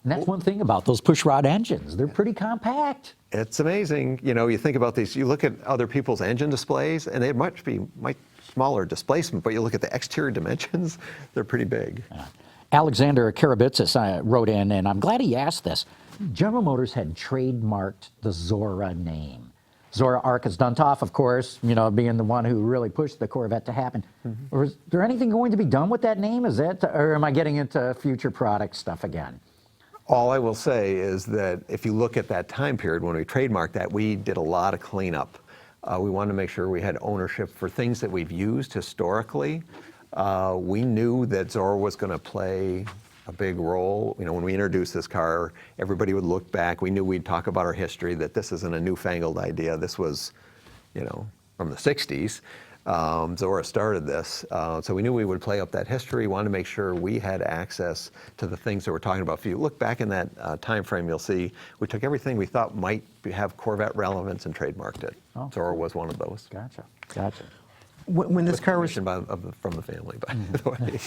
And that's one thing about those pushrod engines. They're pretty compact. It's amazing. You think about these, you look at other people's engine displays, and they might smaller displacement, but you look at the exterior dimensions, they're pretty big. Alexander Karabitsis wrote in, and I'm glad he asked this. General Motors had trademarked the Zora name. Zora Arkus Duntov, of course, being the one who really pushed the Corvette to happen. Or is there anything going to be done with that name? Or am I getting into future product stuff again? All I will say is that if you look at that time period when we trademarked that, we did a lot of cleanup. We wanted to make sure we had ownership for things that we've used historically. We knew that Zora was going to play a big role. When we introduced this car, everybody would look back. We knew we'd talk about our history, that this isn't a newfangled idea. This was, from the 60s. Zora started this. So we knew we would play up that history. We wanted to make sure we had access to the things that we're talking about. If you look back in that time frame, you'll see we took everything we thought might have Corvette relevance and trademarked it. Zora was one of those. Gotcha. When this car was From the family, by the way.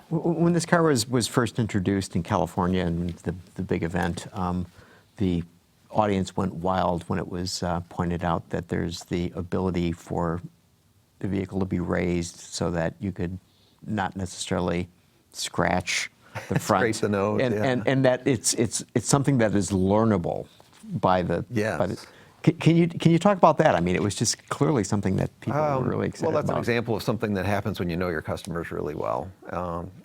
when this car was first introduced in California and the big event, the audience went wild when it was pointed out that there's the ability for the vehicle to be raised so that you could not necessarily scratch the front, Scrape the nose, and that it's something that is learnable by the. Yes. By the, can you talk about that? I mean, it was just clearly something that people were really excited about. Well, that's an example of something that happens when you know your customers really well.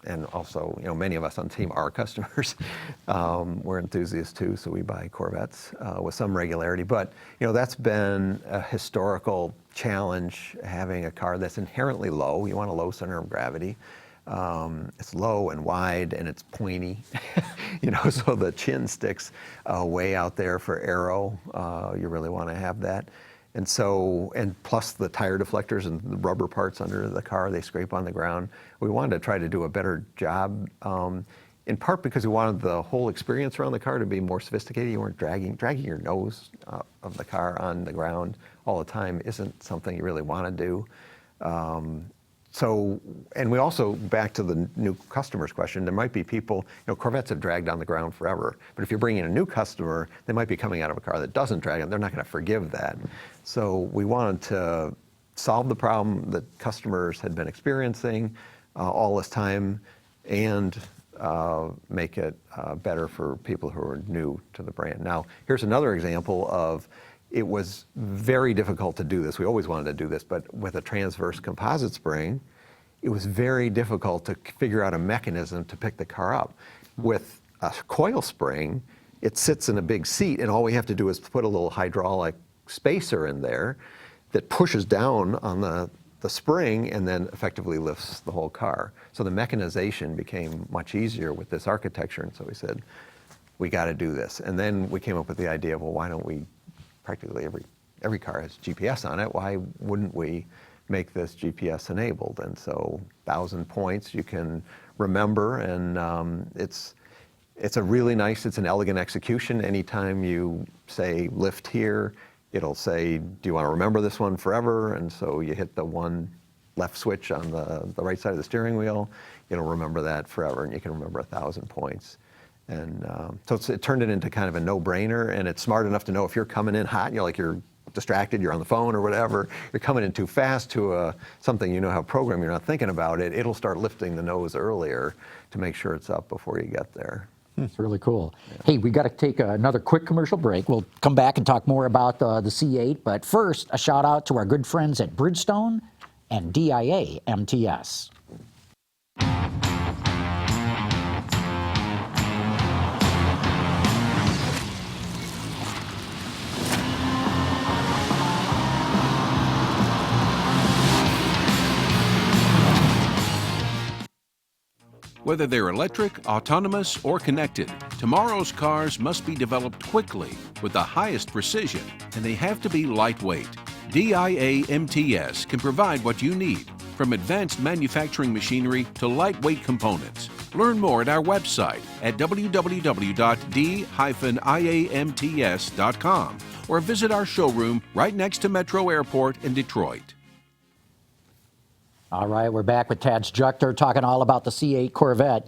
And also, many of us on the team are customers. We're enthusiasts too, so we buy Corvettes with some regularity. But, that's been a historical challenge, having a car that's inherently low. You want a low center of gravity. It's low and wide and it's pointy, so the chin sticks way out there for aero. You really want to have that. And plus the tire deflectors and the rubber parts under the car, they scrape on the ground. We wanted to try to do a better job, in part because we wanted the whole experience around the car to be more sophisticated. You weren't dragging your nose of the car on the ground all the time isn't something you really want to do. And we also, back to the new customers question, there might be people, Corvettes have dragged on the ground forever, but if you're bringing in a new customer, they might be coming out of a car that doesn't drag, and they're not going to forgive that. So we wanted to solve the problem that customers had been experiencing all this time and make it better for people who are new to the brand. Now, here's another example of it was very difficult to do this. We always wanted to do this, but with a transverse composite spring, it was very difficult to figure out a mechanism to pick the car up. With a coil spring, it sits in a big seat, and all we have to do is put a little hydraulic spacer in there that pushes down on the spring and then effectively lifts the whole car. So the mechanization became much easier with this architecture, and so we said, we got to do this. And then we came up with the idea of, well, why don't we, practically every car has GPS on it, why wouldn't we make this GPS enabled? And so 1,000 points you can remember, and it's an elegant execution. Anytime you say lift here, it'll say, do you want to remember this one forever? And so you hit the one left switch on the right side of the steering wheel, it'll remember that forever, and you can remember 1,000 points. And so it turned it into kind of a no-brainer, and it's smart enough to know if you're coming in hot, you're distracted, you're on the phone or whatever, you're coming in too fast to something you know how to program, you're not thinking about it, it'll start lifting the nose earlier to make sure it's up before you get there. It's really cool. Yeah. Hey, we got to take another quick commercial break. We'll come back and talk more about the C8, but first, a shout out to our good friends at Bridgestone and DIA MTS. Whether they're electric, autonomous, or connected, tomorrow's cars must be developed quickly with the highest precision, and they have to be lightweight. DIA MTS can provide what you need, from advanced manufacturing machinery to lightweight components. Learn more at our website at www.d-iamts.com or visit our showroom right next to Metro Airport in Detroit. All right, we're back with Tadge Juechter talking all about the C8 Corvette.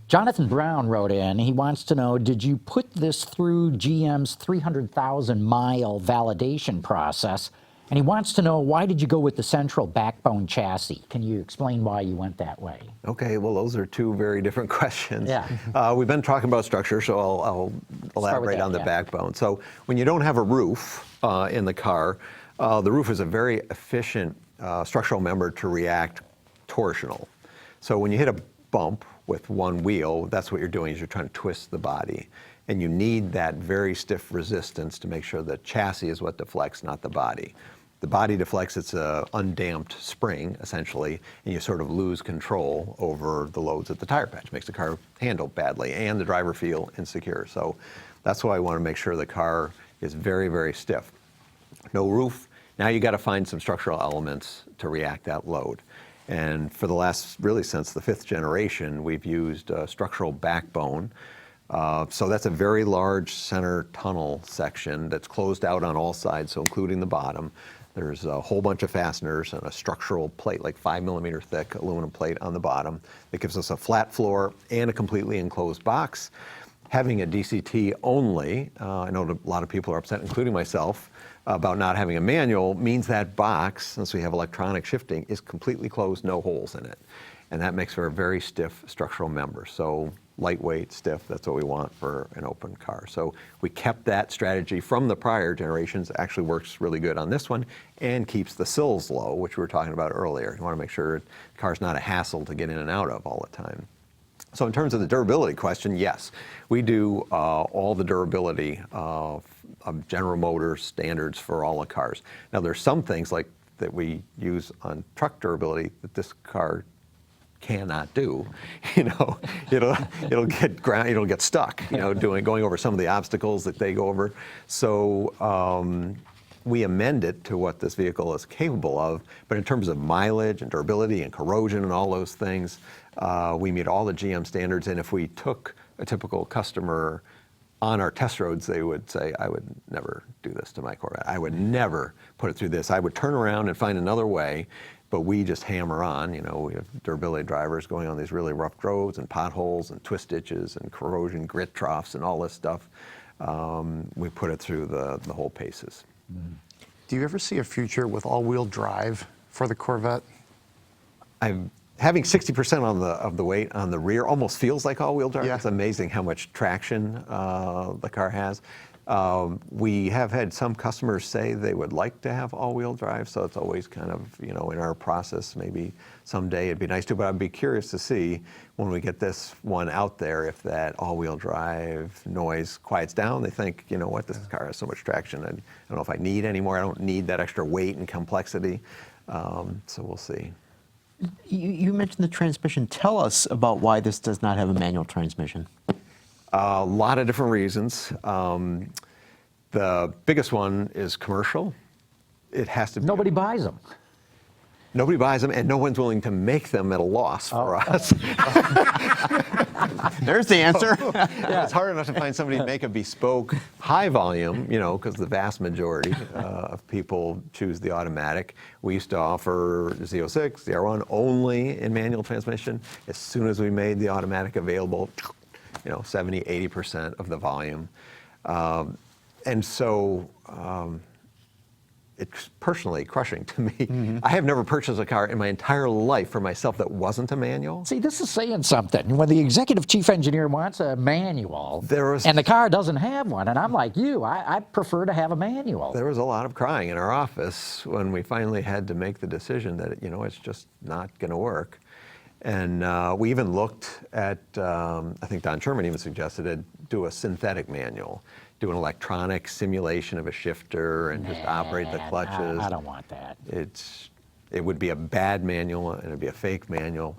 Jonathan Brown wrote in. He wants to know, did you put this through GM's 300,000-mile validation process? And he wants to know, why did you go with the central backbone chassis? Can you explain why you went that way? Okay, well, those are two very different questions. Yeah. We've been talking about structure, so I'll elaborate on the backbone. So when you don't have a roof in the car, the roof is a very efficient structural member to react torsional. So when you hit a bump with one wheel, that's what you're doing, is you're trying to twist the body. And you need that very stiff resistance to make sure the chassis is what deflects, not the body. The body deflects, it's an undamped spring, essentially, and you sort of lose control over the loads at the tire patch. Makes the car handle badly and the driver feel insecure. So that's why I want to make sure the car is very, very stiff. No roof. Now you got to find some structural elements to react that load. And for the last, really since the 5th generation, we've used a structural backbone. So that's a very large center tunnel section that's closed out on all sides, so including the bottom. There's a whole bunch of fasteners and a structural plate, like 5mm thick aluminum plate on the bottom that gives us a flat floor and a completely enclosed box. Having a DCT only, I know a lot of people are upset, including myself, about not having a manual, means that box, since we have electronic shifting, is completely closed, no holes in it. And that makes for a very stiff structural member. So lightweight, stiff, that's what we want for an open car. So we kept that strategy from the prior generations. It actually works really good on this one and keeps the sills low, which we were talking about earlier. You want to make sure the car's not a hassle to get in and out of all the time. So in terms of the durability question, yes, we do all the durability of General Motors standards for all the cars. Now there's some things like that we use on truck durability that this car cannot do. You know, it'll get stuck. You know, going over some of the obstacles that they go over. So we amend it to what this vehicle is capable of. But in terms of mileage and durability and corrosion and all those things, we meet all the GM standards. And if we took a typical customer on our test roads, they would say, I would never do this to my Corvette. I would never put it through this. I would turn around and find another way, but we just hammer on. You know, we have durability drivers going on these really rough roads and potholes and twist ditches and corrosion grit troughs and all this stuff. We put it through the whole paces. Do you ever see a future with all-wheel drive for the Corvette? Having 60% of the weight on the rear almost feels like all-wheel drive. Yeah. It's amazing how much traction the car has. We have had some customers say they would like to have all-wheel drive, so it's always kind of, you know, in our process, maybe someday it'd be nice to, but I'd be curious to see when we get this one out there if that all-wheel drive noise quiets down. They think, you know what, this car has so much traction, I don't know if I need any more. I don't need that extra weight and complexity, so we'll see. You mentioned the transmission. Tell us about why this does not have a manual transmission. A lot of different reasons. The biggest one is commercial. It has to be. Nobody buys them. Nobody buys them, and no one's willing to make them at a loss for us. There's the answer. It's hard enough to find somebody to make a bespoke high volume, you know, because the vast majority of people choose the automatic. We used to offer the Z06, the R1 only in manual transmission. As soon as we made the automatic available, 70, 80% of the volume. And so it's personally crushing to me. I have never purchased a car in my entire life for myself that wasn't a manual. See, this is saying something. When the executive chief engineer wants a manual and the car doesn't have one, and I'm like you, I prefer to have a manual. There was a lot of crying in our office when we finally had to make the decision that, it's just not going to work. And we even looked at, I think Don Sherman even suggested it, do a synthetic manual, do an electronic simulation of a shifter and just operate the clutches. I don't want that. It would be a bad manual and it'd be a fake manual.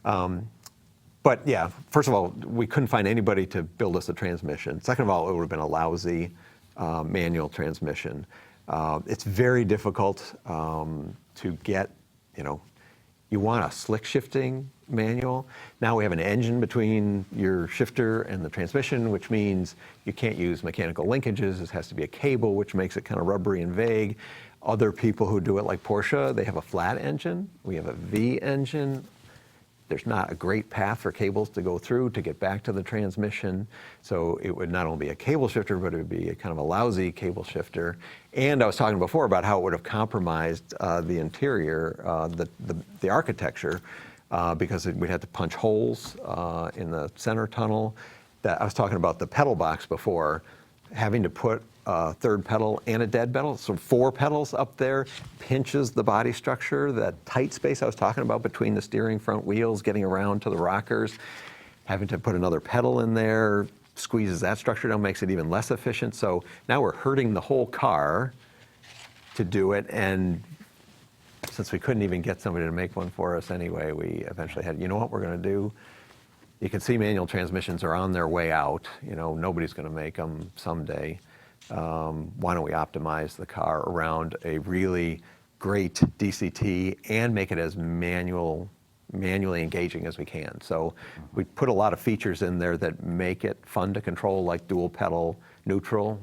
But yeah, first of all, we couldn't find anybody to build us a transmission. Second of all, it would have been a lousy manual transmission. It's very difficult to get, you want a slick shifting manual. Now we have an engine between your shifter and the transmission, which means you can't use mechanical linkages. This has to be a cable, which makes it kind of rubbery and vague. Other people who do it like Porsche, they have a flat engine. We have a V engine. There's not a great path for cables to go through to get back to the transmission. So it would not only be a cable shifter, but it would be a kind of a lousy cable shifter. And I was talking before about how it would have compromised the interior, the architecture, because we'd have to punch holes in the center tunnel. I was talking about the pedal box before, having to put a third pedal and a dead pedal, so 4 pedals up there, pinches the body structure. That tight space I was talking about between the steering front wheels, getting around to the rockers, having to put another pedal in there, squeezes that structure down, makes it even less efficient. So now we're hurting the whole car to do it, and since we couldn't even get somebody to make one for us anyway, we eventually had, you know what we're going to do? You can see manual transmissions are on their way out. Nobody's going to make them someday. Why don't we optimize the car around a really great DCT and make it as manually engaging as we can. So we put a lot of features in there that make it fun to control, like dual pedal neutral.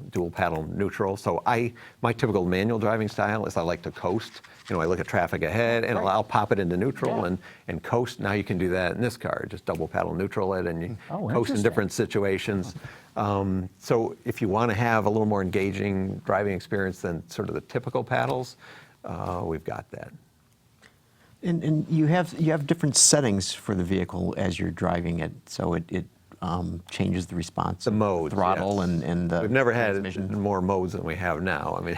So my typical manual driving style is I like to coast. I look at traffic ahead and I'll pop it into neutral and coast. Now you can do that in this car. Just double pedal neutral it and you coast in different situations. So if you want to have a little more engaging driving experience than sort of the typical paddles, we've got that. And you have different settings for the vehicle as you're driving it, so it changes the response. The modes, throttle, yes. and the We've never transmission. had more modes than we have now. I mean,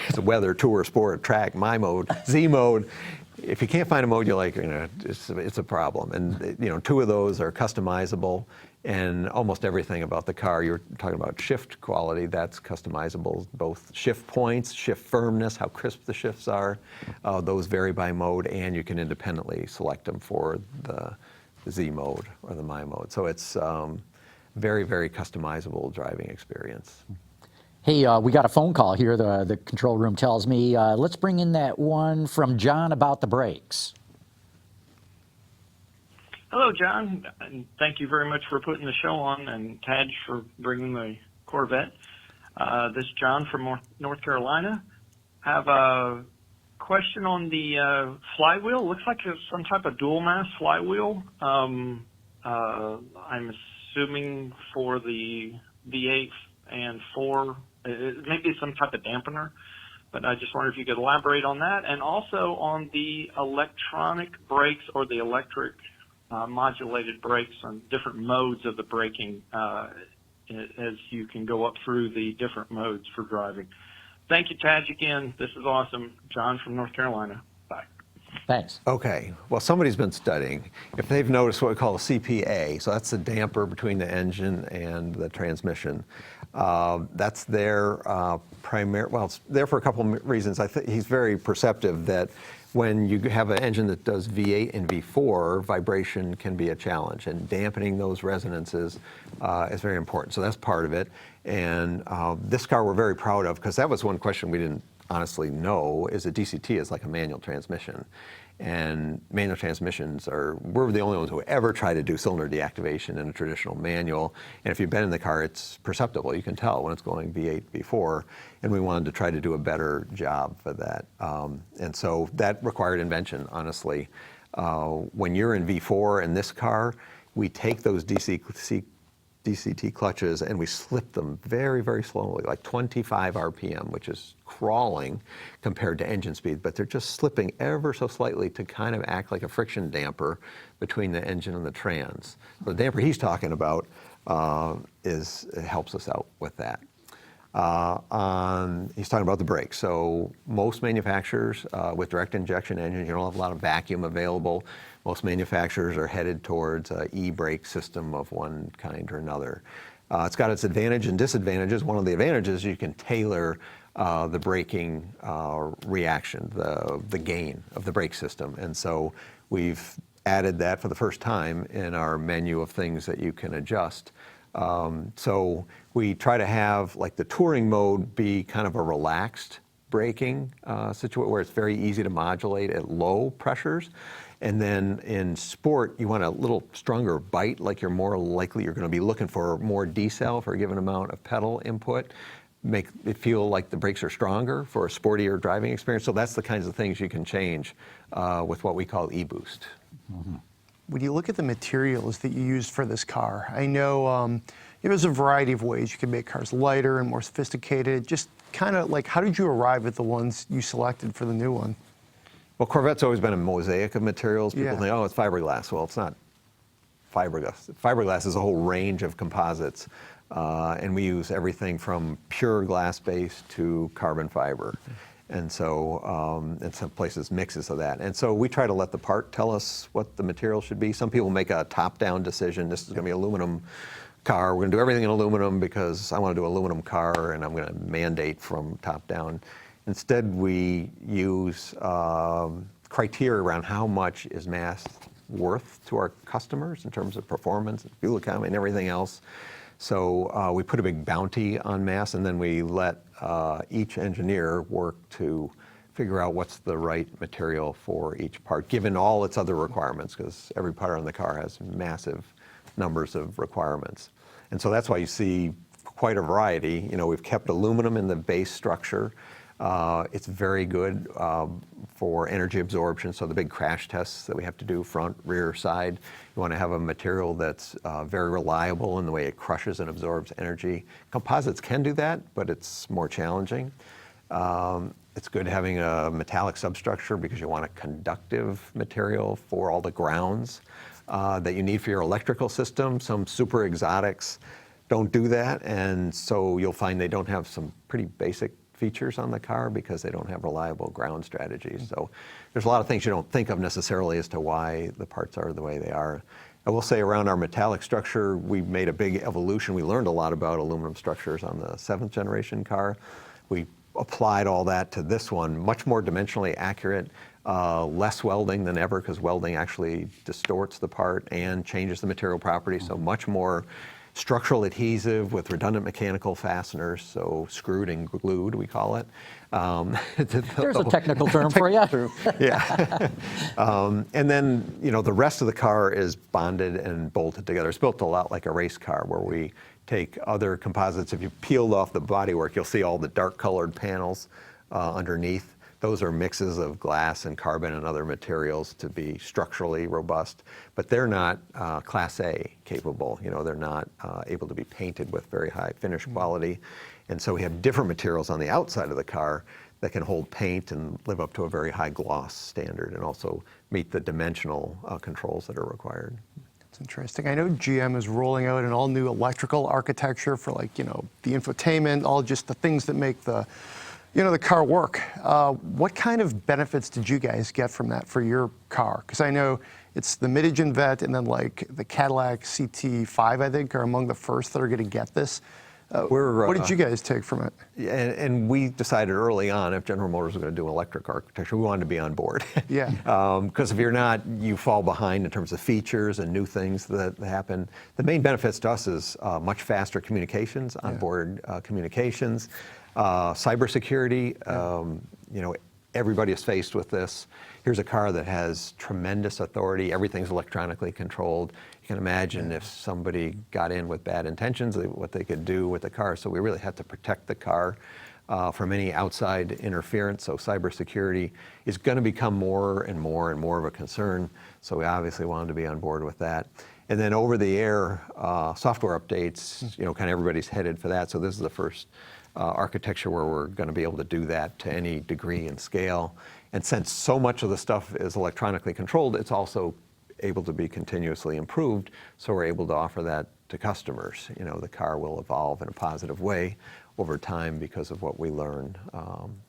it's a weather, tour, sport, track, my mode, Z mode. If you can't find a mode you like, it's a problem. And 2 of those are customizable, and almost everything about the car, you're talking about shift quality, that's customizable. Both shift points, shift firmness, how crisp the shifts are, those vary by mode, and you can independently select them for the Z mode or the my mode. So it's very, very customizable driving experience. Hey, we got a phone call here. The control room tells me, let's bring in that one from John about the brakes. Hello, John, and thank you very much for putting the show on, and Tadge for bringing the Corvette. This is John from North Carolina. I have a question on the flywheel. Looks like it's some type of dual mass flywheel. I'm assuming for the V8 and 4, maybe some type of dampener. But I just wonder if you could elaborate on that, and also on the electronic brakes or the electric modulated brakes on different modes of the braking as you can go up through the different modes for driving. Thank you, Tadge, again. This is awesome. John from North Carolina. Bye. Thanks. Okay, well, somebody's been studying. If they've noticed what we call a CPA, so that's the damper between the engine and the transmission. That's there it's there for a couple of reasons. I think he's very perceptive that when you have an engine that does V8 and V4, vibration can be a challenge, and dampening those resonances is very important. So that's part of it. And this car we're very proud of, because that was one question we didn't honestly know, is a DCT is like a manual transmission. And manual transmissions we're the only ones who ever try to do cylinder deactivation in a traditional manual. And if you've been in the car, it's perceptible. You can tell when it's going V8, V4. And we wanted to try to do a better job for that. And so that required invention, honestly. When you're in V4 in this car, we take those DCT DCT clutches, and we slip them very, very slowly, like 25 RPM, which is crawling compared to engine speed, but they're just slipping ever so slightly to kind of act like a friction damper between the engine and the trans. So the damper he's talking about it helps us out with that. He's talking about the brakes. So most manufacturers with direct injection engines, you don't have a lot of vacuum available. Most manufacturers are headed towards an e-brake system of one kind or another. It's got its advantages and disadvantages. One of the advantages, you can tailor the braking reaction, the gain of the brake system. And so we've added that for the first time in our menu of things that you can adjust. So we try to have like the touring mode be kind of a relaxed braking situation where it's very easy to modulate at low pressures. And then in sport, you want a little stronger bite, like you're more likely you're going to be looking for more decel for a given amount of pedal input, make it feel like the brakes are stronger for a sportier driving experience. So that's the kinds of things you can change with what we call e-boost. Mm-hmm. When you look at the materials that you used for this car, I know there's a variety of ways you can make cars lighter and more sophisticated. Just kind of like, how did you arrive at the ones you selected for the new one? Well, Corvette's always been a mosaic of materials. People think, oh, it's fiberglass. Well, it's not fiberglass. Fiberglass is a whole range of composites, and we use everything from pure glass-based to carbon fiber. And so in some places, mixes of that. And so we try to let the part tell us what the material should be. Some people make a top-down decision. This is going to be aluminum car. We're going to do everything in aluminum because I want to do an aluminum car, and I'm going to mandate from top down. Instead, we use criteria around how much is mass worth to our customers in terms of performance, fuel economy, and everything else. So we put a big bounty on mass, and then we let each engineer work to figure out what's the right material for each part, given all its other requirements, because every part on the car has massive numbers of requirements. And so that's why you see quite a variety. You know, we've kept aluminum in the base structure. It's very good for energy absorption, so the big crash tests that we have to do, front, rear, side, you want to have a material that's very reliable in the way it crushes and absorbs energy. Composites can do that, but it's more challenging. It's good having a metallic substructure because you want a conductive material for all the grounds that you need for your electrical system. Some super exotics don't do that, and so you'll find they don't have some pretty basic features on the car because they don't have reliable ground strategies. So there's a lot of things you don't think of necessarily as to why the parts are the way they are. I will say around our metallic structure, we made a big evolution. We learned a lot about aluminum structures on the 7th generation car. We applied all that to this one, much more dimensionally accurate, less welding than ever because welding actually distorts the part and changes the material properties, so much more structural adhesive with redundant mechanical fasteners, so screwed and glued, we call it. There's a technical term for you. Yeah. And then, you know, the rest of the car is bonded and bolted together. It's built a lot like a race car where we take other composites. If you peeled off the bodywork, you'll see all the dark colored panels underneath. Those are mixes of glass and carbon and other materials to be structurally robust, but they're not Class A capable. You know, they're not able to be painted with very high finish quality. And so we have different materials on the outside of the car that can hold paint and live up to a very high gloss standard and also meet the dimensional controls that are required. That's interesting. I know GM is rolling out an all-new electrical architecture for, like, you know, the infotainment, all just the things that make the car work. What kind of benefits did you guys get from that for your car? Because I know it's the Midengine Corvette and then like the Cadillac CT5, I think, are among the first that are going to get this. What did you guys take from it? And we decided early on if General Motors was going to do electric architecture, we wanted to be on board. Yeah. Because if you're not, you fall behind in terms of features and new things that happen. The main benefits to us is much faster communications, onboard communications. Cybersecurity, you know, everybody is faced with this. Here's a car that has tremendous authority. Everything's electronically controlled. You can imagine if somebody got in with bad intentions, what they could do with the car. So we really had to protect the car from any outside interference. So cybersecurity is going to become more and more and more of a concern. So we obviously wanted to be on board with that. And then over-the-air software updates, you know, kind of everybody's headed for that. So this is the first architecture where we're going to be able to do that to any degree and scale. And since so much of the stuff is electronically controlled, it's also able to be continuously improved. So we're able to offer that to customers. You know, the car will evolve in a positive way over time because of what we learn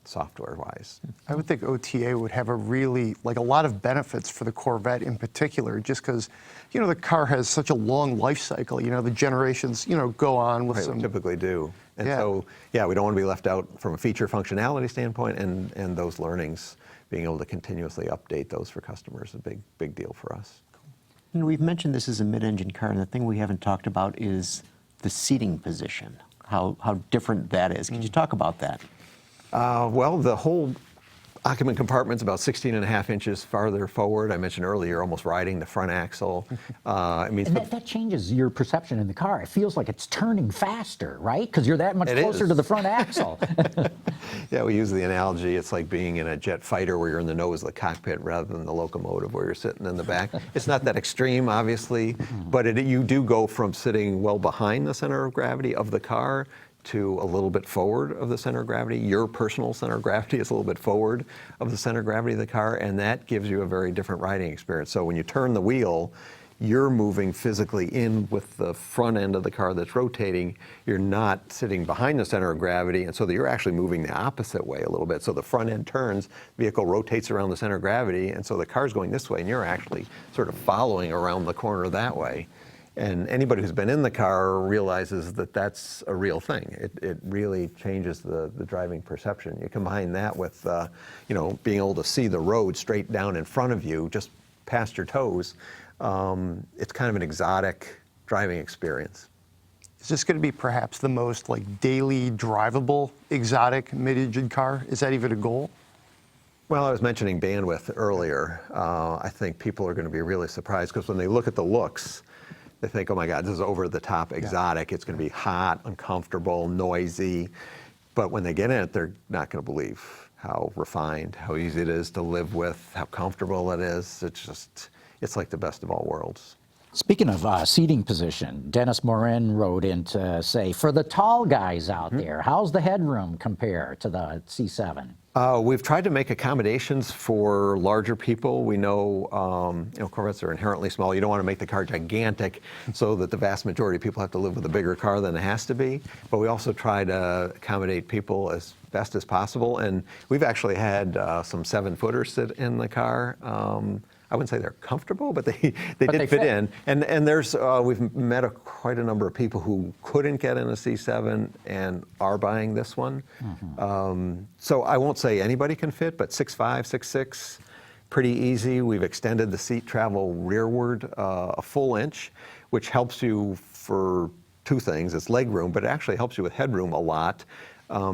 software-wise. I would think OTA would have a really, like a lot of benefits for the Corvette in particular, just because, you know, the car has such a long life cycle. You know, the generations, you know, go on with Right, some. we typically do. And Yeah. so, yeah, we don't want to be left out from a feature functionality standpoint, and those learnings, being able to continuously update those for customers is a big deal for us. You know, we've mentioned this is a mid-engine car, and the thing we haven't talked about is the seating position, how different that is. Could you talk about that? Well, the whole occupant compartment's about 16.5 inches farther forward. I mentioned earlier, almost riding the front axle. It means And that changes your perception in the car. It feels like it's turning faster, right? Because you're that much It closer is. to the front axle. Yeah, we use the analogy, it's like being in a jet fighter where you're in the nose of the cockpit rather than the locomotive where you're sitting in the back. It's not that extreme, obviously, but you do go from sitting well behind the center of gravity of the car to a little bit forward of the center of gravity. Your personal center of gravity is a little bit forward of the center of gravity of the car, and that gives you a very different riding experience. So when you turn the wheel, you're moving physically in with the front end of the car that's rotating. You're not sitting behind the center of gravity, and so that you're actually moving the opposite way a little bit. So the front end turns, the vehicle rotates around the center of gravity, and so the car's going this way, and you're actually sort of following around the corner that way. And anybody who's been in the car realizes that that's a real thing. It really changes the driving perception. You combine that with, you know, being able to see the road straight down in front of you, just past your toes. It's kind of an exotic driving experience. Is this going to be perhaps the most like daily drivable exotic mid-engine car? Is that even a goal? Well, I was mentioning bandwidth earlier. I think people are going to be really surprised because when they look at the looks, they think, oh my God, this is over-the-top exotic. It's going to be hot, uncomfortable, noisy. But when they get in it, they're not going to believe how refined, how easy it is to live with, how comfortable it is. It's like the best of all worlds. Speaking of seating position, Dennis Morin wrote in to say, for the tall guys out there, how's the headroom compare to the C7? We've tried to make accommodations for larger people. We know, you know, Corvettes are inherently small. You don't want to make the car gigantic so that the vast majority of people have to live with a bigger car than it has to be. But we also try to accommodate people as best as possible. And we've actually had some 7-footers sit in the car. I wouldn't say they're comfortable, but they did fit in. And there's we've met quite a number of people who couldn't get in a C7 and are buying this one. So I won't say anybody can fit, but 6'5", 6'6", pretty easy. We've extended the seat travel rearward a full inch, which helps you for two things. It's leg room, but it actually helps you with headroom a lot.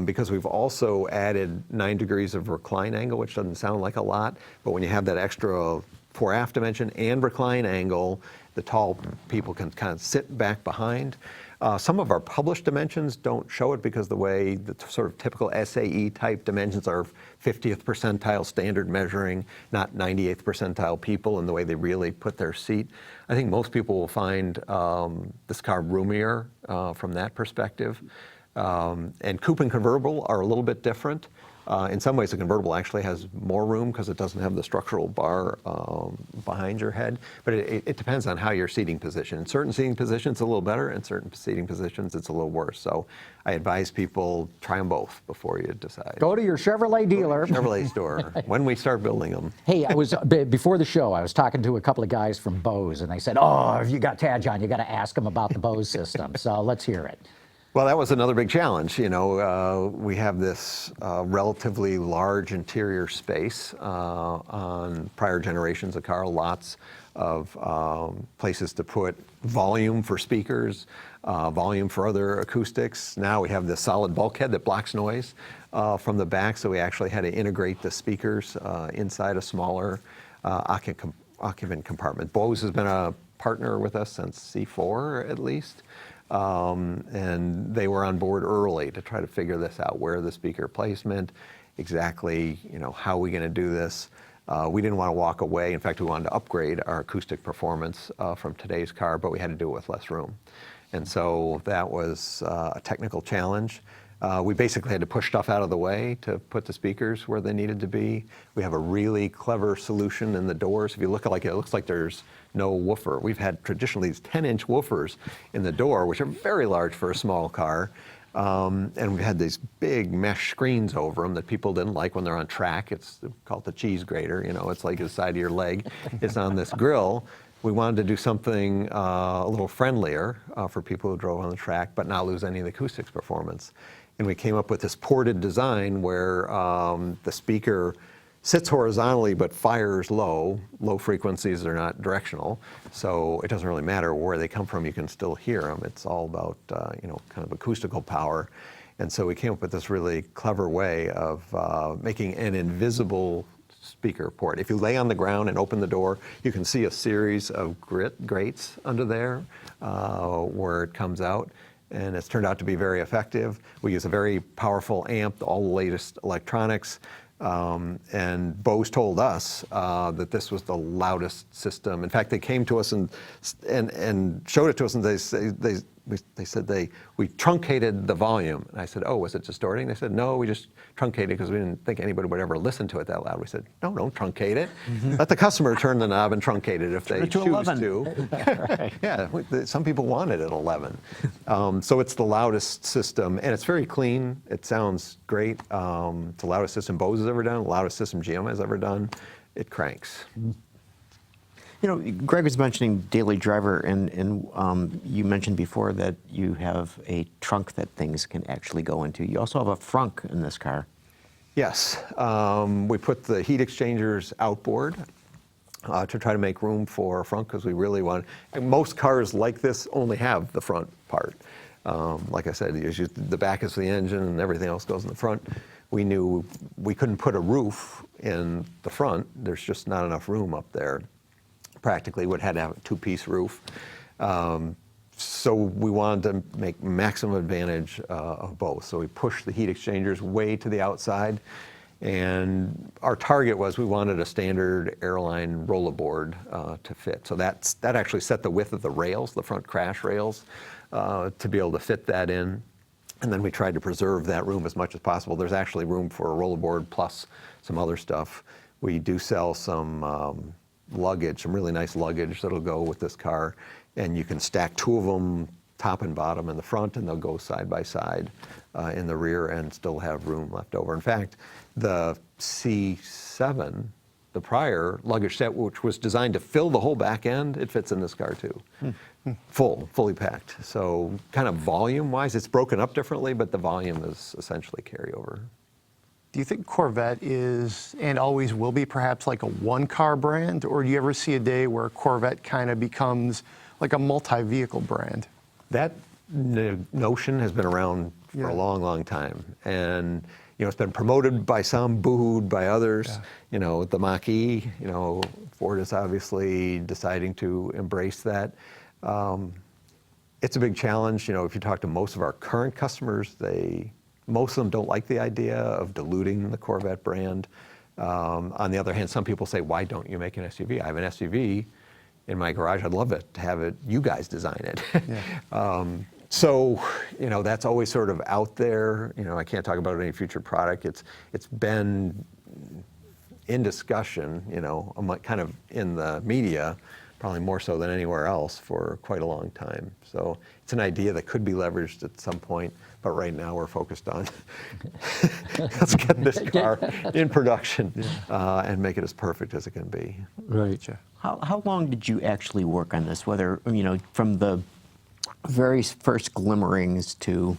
Because we've also added 9 degrees of recline angle, which doesn't sound like a lot, but when you have that extra fore-aft dimension and recline angle, the tall people can kind of sit back behind. Some of our published dimensions don't show it because the way the sort of typical SAE type dimensions are 50th percentile standard measuring, not 98th percentile people, and the way they really put their seat. I think most people will find this car roomier from that perspective. And coupe and convertible are a little bit different. In some ways, the convertible actually has more room because it doesn't have the structural bar behind your head. But it depends on how you're seating position. In certain seating positions, it's a little better. In certain seating positions, it's a little worse. So I advise people try them both before you decide. Go to your Chevrolet dealer. Chevrolet store when we start building them. Hey, I was before the show, I was talking to a couple of guys from Bose, and they said, oh, if you got Tadge on, you got to ask them about the Bose system. So let's hear it. Well, that was another big challenge. You know, we have this relatively large interior space on prior generations of car, lots of places to put volume for speakers, volume for other acoustics. Now we have this solid bulkhead that blocks noise from the back, so we actually had to integrate the speakers inside a smaller occupant compartment. Bose has been a partner with us since C4 at least. And they were on board early to try to figure this out, where the speaker placement, exactly, you know, how are we going to do this. We didn't want to walk away. In fact, we wanted to upgrade our acoustic performance from today's car, but we had to do it with less room. And so that was a technical challenge. We basically had to push stuff out of the way to put the speakers where they needed to be. We have a really clever solution in the doors. If you look at it looks like there's no woofer. We've had traditionally these 10-inch woofers in the door, which are very large for a small car. And we had these big mesh screens over them that people didn't like when they're on track. It's called the cheese grater. It's like the side of your leg. It's on this grill. We wanted to do something a little friendlier for people who drove on the track, but not lose any of the acoustics performance. And we came up with this ported design where the speaker sits horizontally but fires low. Low frequencies are not directional, so it doesn't really matter where they come from. You can still hear them. It's all about kind of acoustical power. And so we came up with this really clever way of making an invisible speaker port. If you lay on the ground and open the door, you can see a series of grates under there where it comes out. And it's turned out to be very effective. We use a very powerful amp, all the latest electronics. And Bose told us that this was the loudest system. In fact, they came to us and showed it to us, and they said we truncated the volume. And I said, oh, was it distorting? They said, no, we just truncated because we didn't think anybody would ever listen to it that loud. We said, no, don't truncate it. Let the customer turn the knob and truncate it if they choose 11. to. Yeah, some people want it at 11. So it's the loudest system, and it's very clean. It sounds great. It's the loudest system Bose has ever done, the loudest system GM has ever done. It cranks. Greg was mentioning daily driver, and you mentioned before that you have a trunk that things can actually go into. You also have a frunk in this car. Yes. We put the heat exchangers outboard to try to make room for front, because we really want, and most cars like this only have the front part. Like I said, the back is the engine and everything else goes in the front. We knew we couldn't put a roof in the front. There's just not enough room up there. Practically would have to have a two-piece roof. So we wanted to make maximum advantage of both. So we pushed the heat exchangers way to the outside, and our target was we wanted a standard airline rollerboard to fit. So that actually set the width of the rails, the front crash rails, to be able to fit that in. And then we tried to preserve that room as much as possible. There's actually room for a rollerboard plus some other stuff. We do sell some luggage, some really nice luggage that'll go with this car, and you can stack two of them, top and bottom, in the front, and they'll go side by side in the rear and still have room left over. In fact, the C7, the prior luggage set, which was designed to fill the whole back end, it fits in this car too. Fully packed. So kind of volume-wise, it's broken up differently, but the volume is essentially carryover. Do you think Corvette is, and always will be, perhaps like a one-car brand, or do you ever see a day where Corvette kind of becomes like a multi-vehicle brand? That notion has been around for a long, long time. And it's been promoted by some, booed by others. Yeah. The Mach-E, Ford is obviously deciding to embrace that. It's a big challenge. If you talk to most of our current customers, most of them don't like the idea of diluting the Corvette brand. On the other hand, some people say, why don't you make an SUV? I have an SUV in my garage. I'd love it to have it, you guys design it. Yeah. So, that's always sort of out there. I can't talk about any future product. It's been in discussion, kind of in the media, probably more so than anywhere else for quite a long time. So it's an idea that could be leveraged at some point, but right now we're focused on let's get this car in production and make it as perfect as it can be. Right. How long did you actually work on this? Whether, from the very first glimmerings to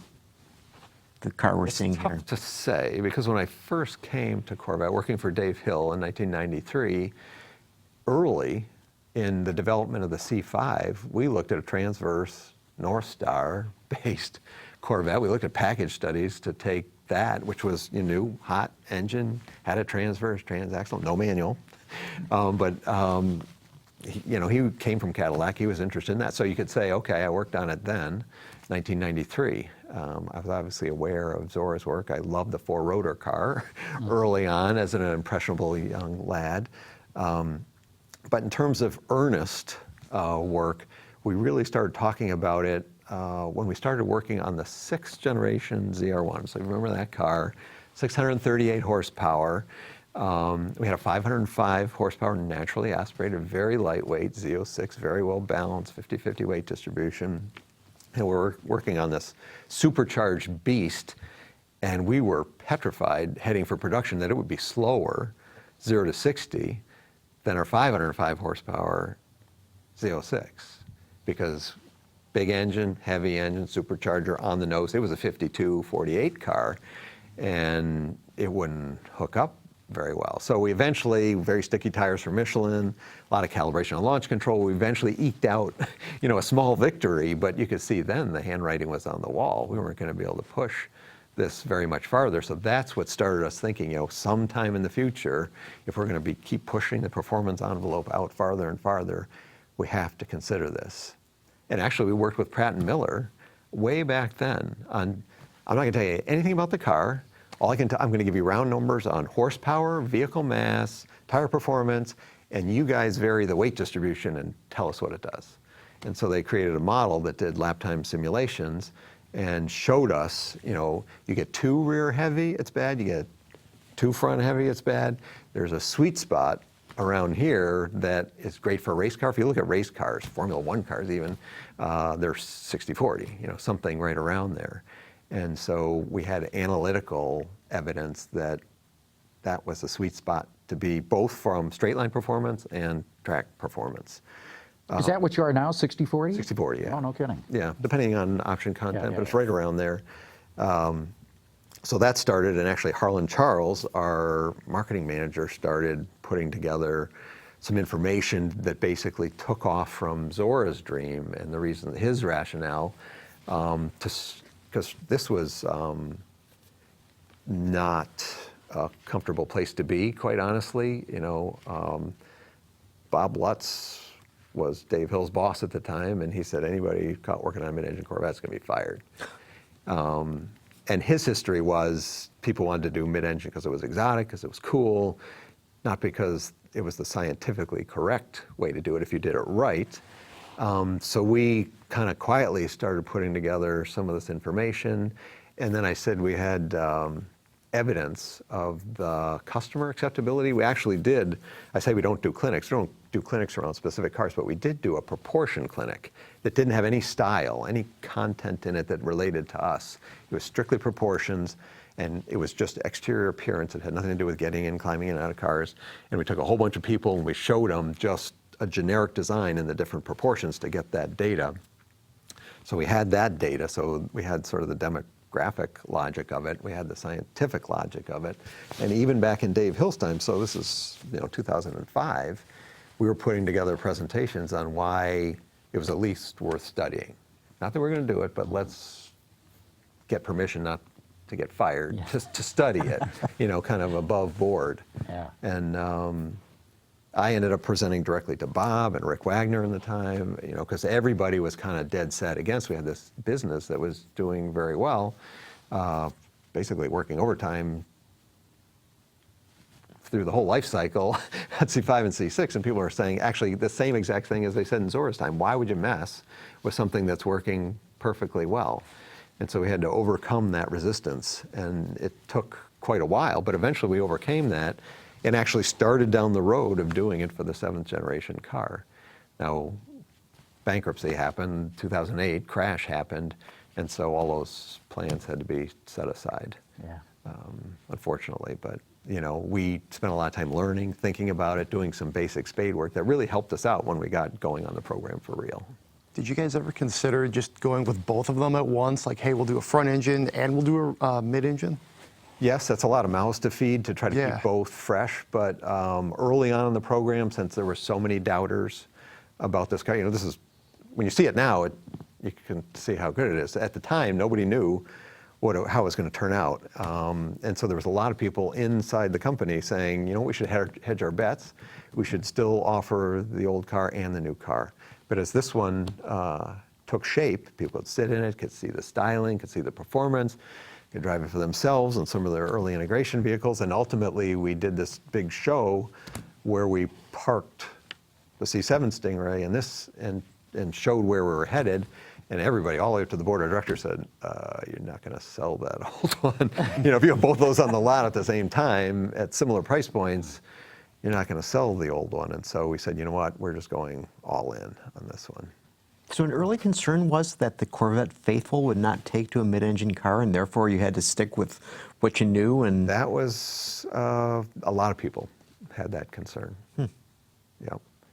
the car we're seeing here? It's tough to say, because when I first came to Corvette, working for Dave Hill in 1993, early in the development of the C5, we looked at a transverse North Star-based Corvette. We looked at package studies to take that, which was new, hot engine, had a transverse, transaxle, no manual. He came from Cadillac. He was interested in that. So you could say, okay, I worked on it then, 1993. I was obviously aware of Zora's work. I loved the four-rotor car early on as an impressionable young lad. But in terms of earnest work, we really started talking about it when we started working on the 6th generation ZR1. So remember that car, 638 horsepower. We had a 505 horsepower naturally aspirated, very lightweight Z06, very well balanced, 50-50 weight distribution. And we're working on this supercharged beast, and we were petrified heading for production that it would be slower, 0 to 60, than our 505 horsepower Z06, because big engine, heavy engine, supercharger on the nose. It was a 52-48 car, and it wouldn't hook up very well. So we eventually, very sticky tires from Michelin, a lot of calibration on launch control, we eventually eked out, a small victory, but you could see then the handwriting was on the wall. We weren't going to be able to push this very much farther. So that's what started us thinking, sometime in the future, if we're going to keep pushing the performance envelope out farther and farther, we have to consider this. And actually, we worked with Pratt & Miller way back then on, I'm not going to tell you anything about the car. All I'm going to give you round numbers on horsepower, vehicle mass, tire performance, and you guys vary the weight distribution and tell us what it does. And so they created a model that did lap time simulations and showed us, you get 2 rear heavy, it's bad. You get 2 front heavy, it's bad. There's a sweet spot around here that is great for a race car. If you look at race cars, Formula 1 cars even, they're 60-40, something right around there. And so we had analytical evidence that that was the sweet spot to be, both from straight line performance and track performance. Is that what you are now, 60-40? 60-40, yeah. Oh, no kidding. Yeah, depending on option content, yeah, but it's right around there. So that started, and actually Harlan Charles, our marketing manager, started putting together some information that basically took off from Zora's dream and the reason, his rationale, because this was not a comfortable place to be, quite honestly. Bob Lutz was Dave Hill's boss at the time, and he said anybody caught working on a Midengine Corvette is going to be fired. And his history was people wanted to do mid-engine because it was exotic, because it was cool, not because it was the scientifically correct way to do it if you did it right. So we kind of quietly started putting together some of this information. And then I said we had evidence of the customer acceptability. We actually did, I say we don't do clinics. We don't do clinics around specific cars, but we did do a proportion clinic that didn't have any style, any content in it that related to us. It was strictly proportions, and it was just exterior appearance. It had nothing to do with getting in, climbing in and out of cars. And we took a whole bunch of people and we showed them just a generic design in the different proportions to get that data. So we had that data, so we had sort of the demographic logic of it, we had the scientific logic of it, and even back in Dave Hill's time, so this is 2005, we were putting together presentations on why it was at least worth studying. Not that we're going to do it, but let's get permission not to get fired, just to study it, kind of above board. Yeah. And I ended up presenting directly to Bob and Rick Wagner in the time, because everybody was kind of dead set against. We had this business that was doing very well, basically working overtime through the whole life cycle at C5 and C6, and people are saying actually the same exact thing as they said in Zora's time. Why would you mess with something that's working perfectly well? And so we had to overcome that resistance, and it took quite a while, but eventually we overcame that and actually started down the road of doing it for the 7th generation car. Now, bankruptcy happened, 2008, crash happened, and so all those plans had to be set aside, unfortunately. But we spent a lot of time learning, thinking about it, doing some basic spade work that really helped us out when we got going on the program for real. Did you guys ever consider just going with both of them at once? Like, hey, we'll do a front engine and we'll do a mid-engine? Yes, that's a lot of mouths to feed to try to keep both fresh. But early on in the program, since there were so many doubters about this car, this is, when you see it now, you can see how good it is. At the time, nobody knew how it was going to turn out. And so there was a lot of people inside the company saying, we should hedge our bets. We should still offer the old car and the new car. But as this one took shape, people could sit in it, could see the styling, could see the performance, could drive it for themselves in some of their early integration vehicles. And ultimately, we did this big show where we parked the C7 Stingray and showed where we were headed. And everybody, all the way up to the board of directors, said, "You're not going to sell that old one. If you have both those on the lot at the same time at similar price points, you're not going to sell the old one." And so we said, you know what, we're just going all in on this one. So an early concern was that the Corvette faithful would not take to a mid-engine car, and therefore you had to stick with what you knew. And That was a lot of people had that concern. Yeah.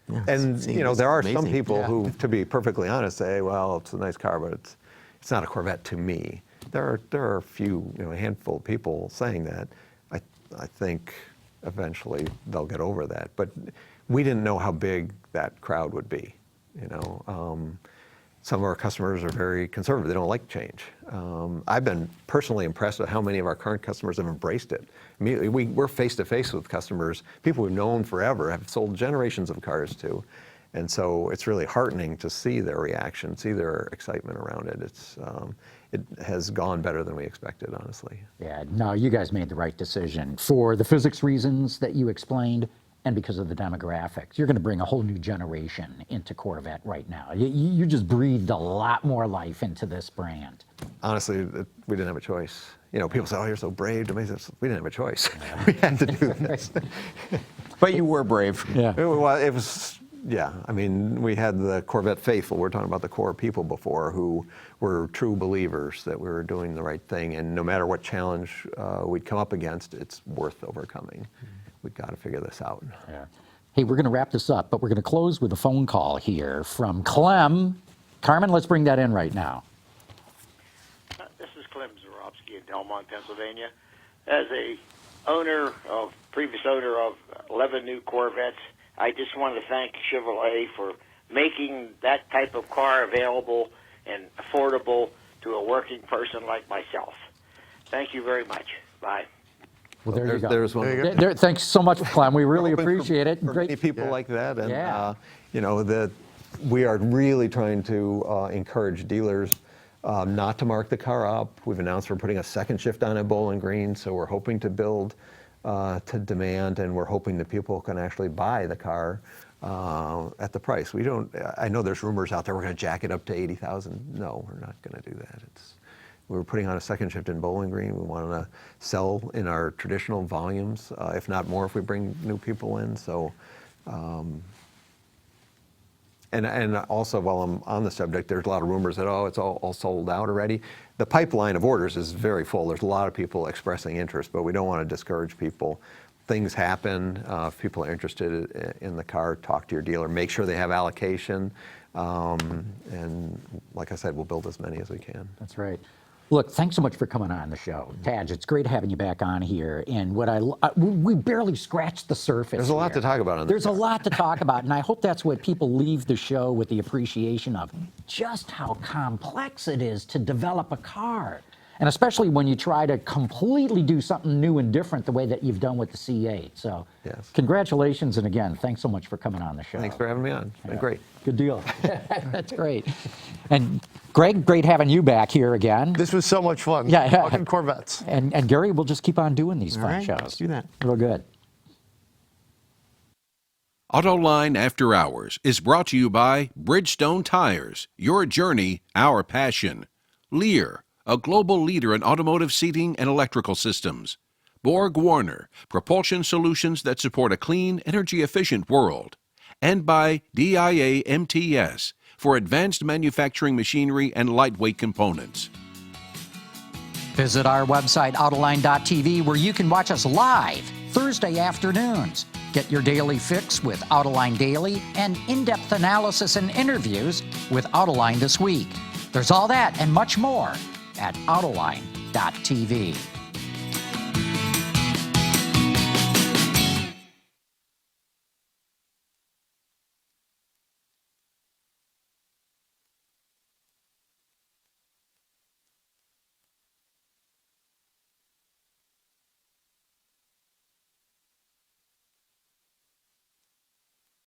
Yeah, And there are some amazing. people Yeah. who, to be perfectly honest, say, "Well, it's a nice car, but it's not a Corvette to me." There are a few, a handful of people saying that. I think eventually they'll get over that. But we didn't know how big that crowd would be. Some of our customers are very conservative. They don't like change. I've been personally impressed with how many of our current customers have embraced it. Immediately, we're face-to-face with customers, people we've known forever, have sold generations of cars to. And so it's really heartening to see their reaction, see their excitement around it. It has gone better than we expected, honestly. Yeah, no, you guys made the right decision for the physics reasons that you explained and because of the demographics. You're going to bring a whole new generation into Corvette right now. You just breathed a lot more life into this brand. Honestly, we didn't have a choice. People say, "Oh, you're so brave." We didn't have a choice. We had to do this. But you were brave. Yeah. It was, yeah. I mean, we had the Corvette faithful. We're talking about the core people before who were true believers that we were doing the right thing. And no matter what challenge we'd come up against, it's worth overcoming. We've got to figure this out. Yeah. Hey, we're going to wrap this up, but we're going to close with a phone call here from Clem. Carmen, let's bring that in right now. This is Clem Zarowski in Delmont, Pennsylvania. As a previous owner of 11 new Corvettes, I just want to thank Chevrolet for making that type of car available and affordable to a working person like myself. Thank you very much. Bye. Well, there you go. There's one. There you go. Thanks so much, Clem. We really appreciate it. For many people like that. And, Yeah. we are really trying to encourage dealers not to mark the car up. We've announced we're putting a second shift on at Bowling Green, so we're hoping to build to demand, and we're hoping that people can actually buy the car at the price. I know there's rumors out there we're going to jack it up to $80,000. No, we're not going to do that. We're putting on a second shift in Bowling Green. We want to sell in our traditional volumes, if not more, if we bring new people in. So, and also while I'm on the subject, there's a lot of rumors that it's all sold out already. The pipeline of orders is very full. There's a lot of people expressing interest, but we don't want to discourage people. Things happen. If people are interested in the car, talk to your dealer. Make sure they have allocation. And like I said, we'll build as many as we can. That's right. Look, thanks so much for coming on the show. Tadge, it's great having you back on here. And we barely scratched the surface. There's a lot to talk about on this. There's a lot to talk about, and I hope that's what people leave the show with, the appreciation of just how complex it is to develop a car. And especially when you try to completely do something new and different the way that you've done with the C8. So Yes. Congratulations, and again, thanks so much for coming on the show. Thanks for having me on. It's been great. Good deal. That's great. And Greg, great having you back here again. This was so much fun. Yeah. Talking Corvettes. And Gary, we'll just keep on doing these All fun right, shows. let's do that. Real good. Autoline After Hours is brought to you by Bridgestone Tires, your journey, our passion. Lear, a global leader in automotive seating and electrical systems. Borg Warner, propulsion solutions that support a clean, energy-efficient world. And by DIA MTS, for advanced manufacturing machinery and lightweight components. Visit our website, Autoline.tv, where you can watch us live Thursday afternoons. Get your daily fix with Autoline Daily and in-depth analysis and interviews with Autoline This Week. There's all that and much more at Autoline.tv.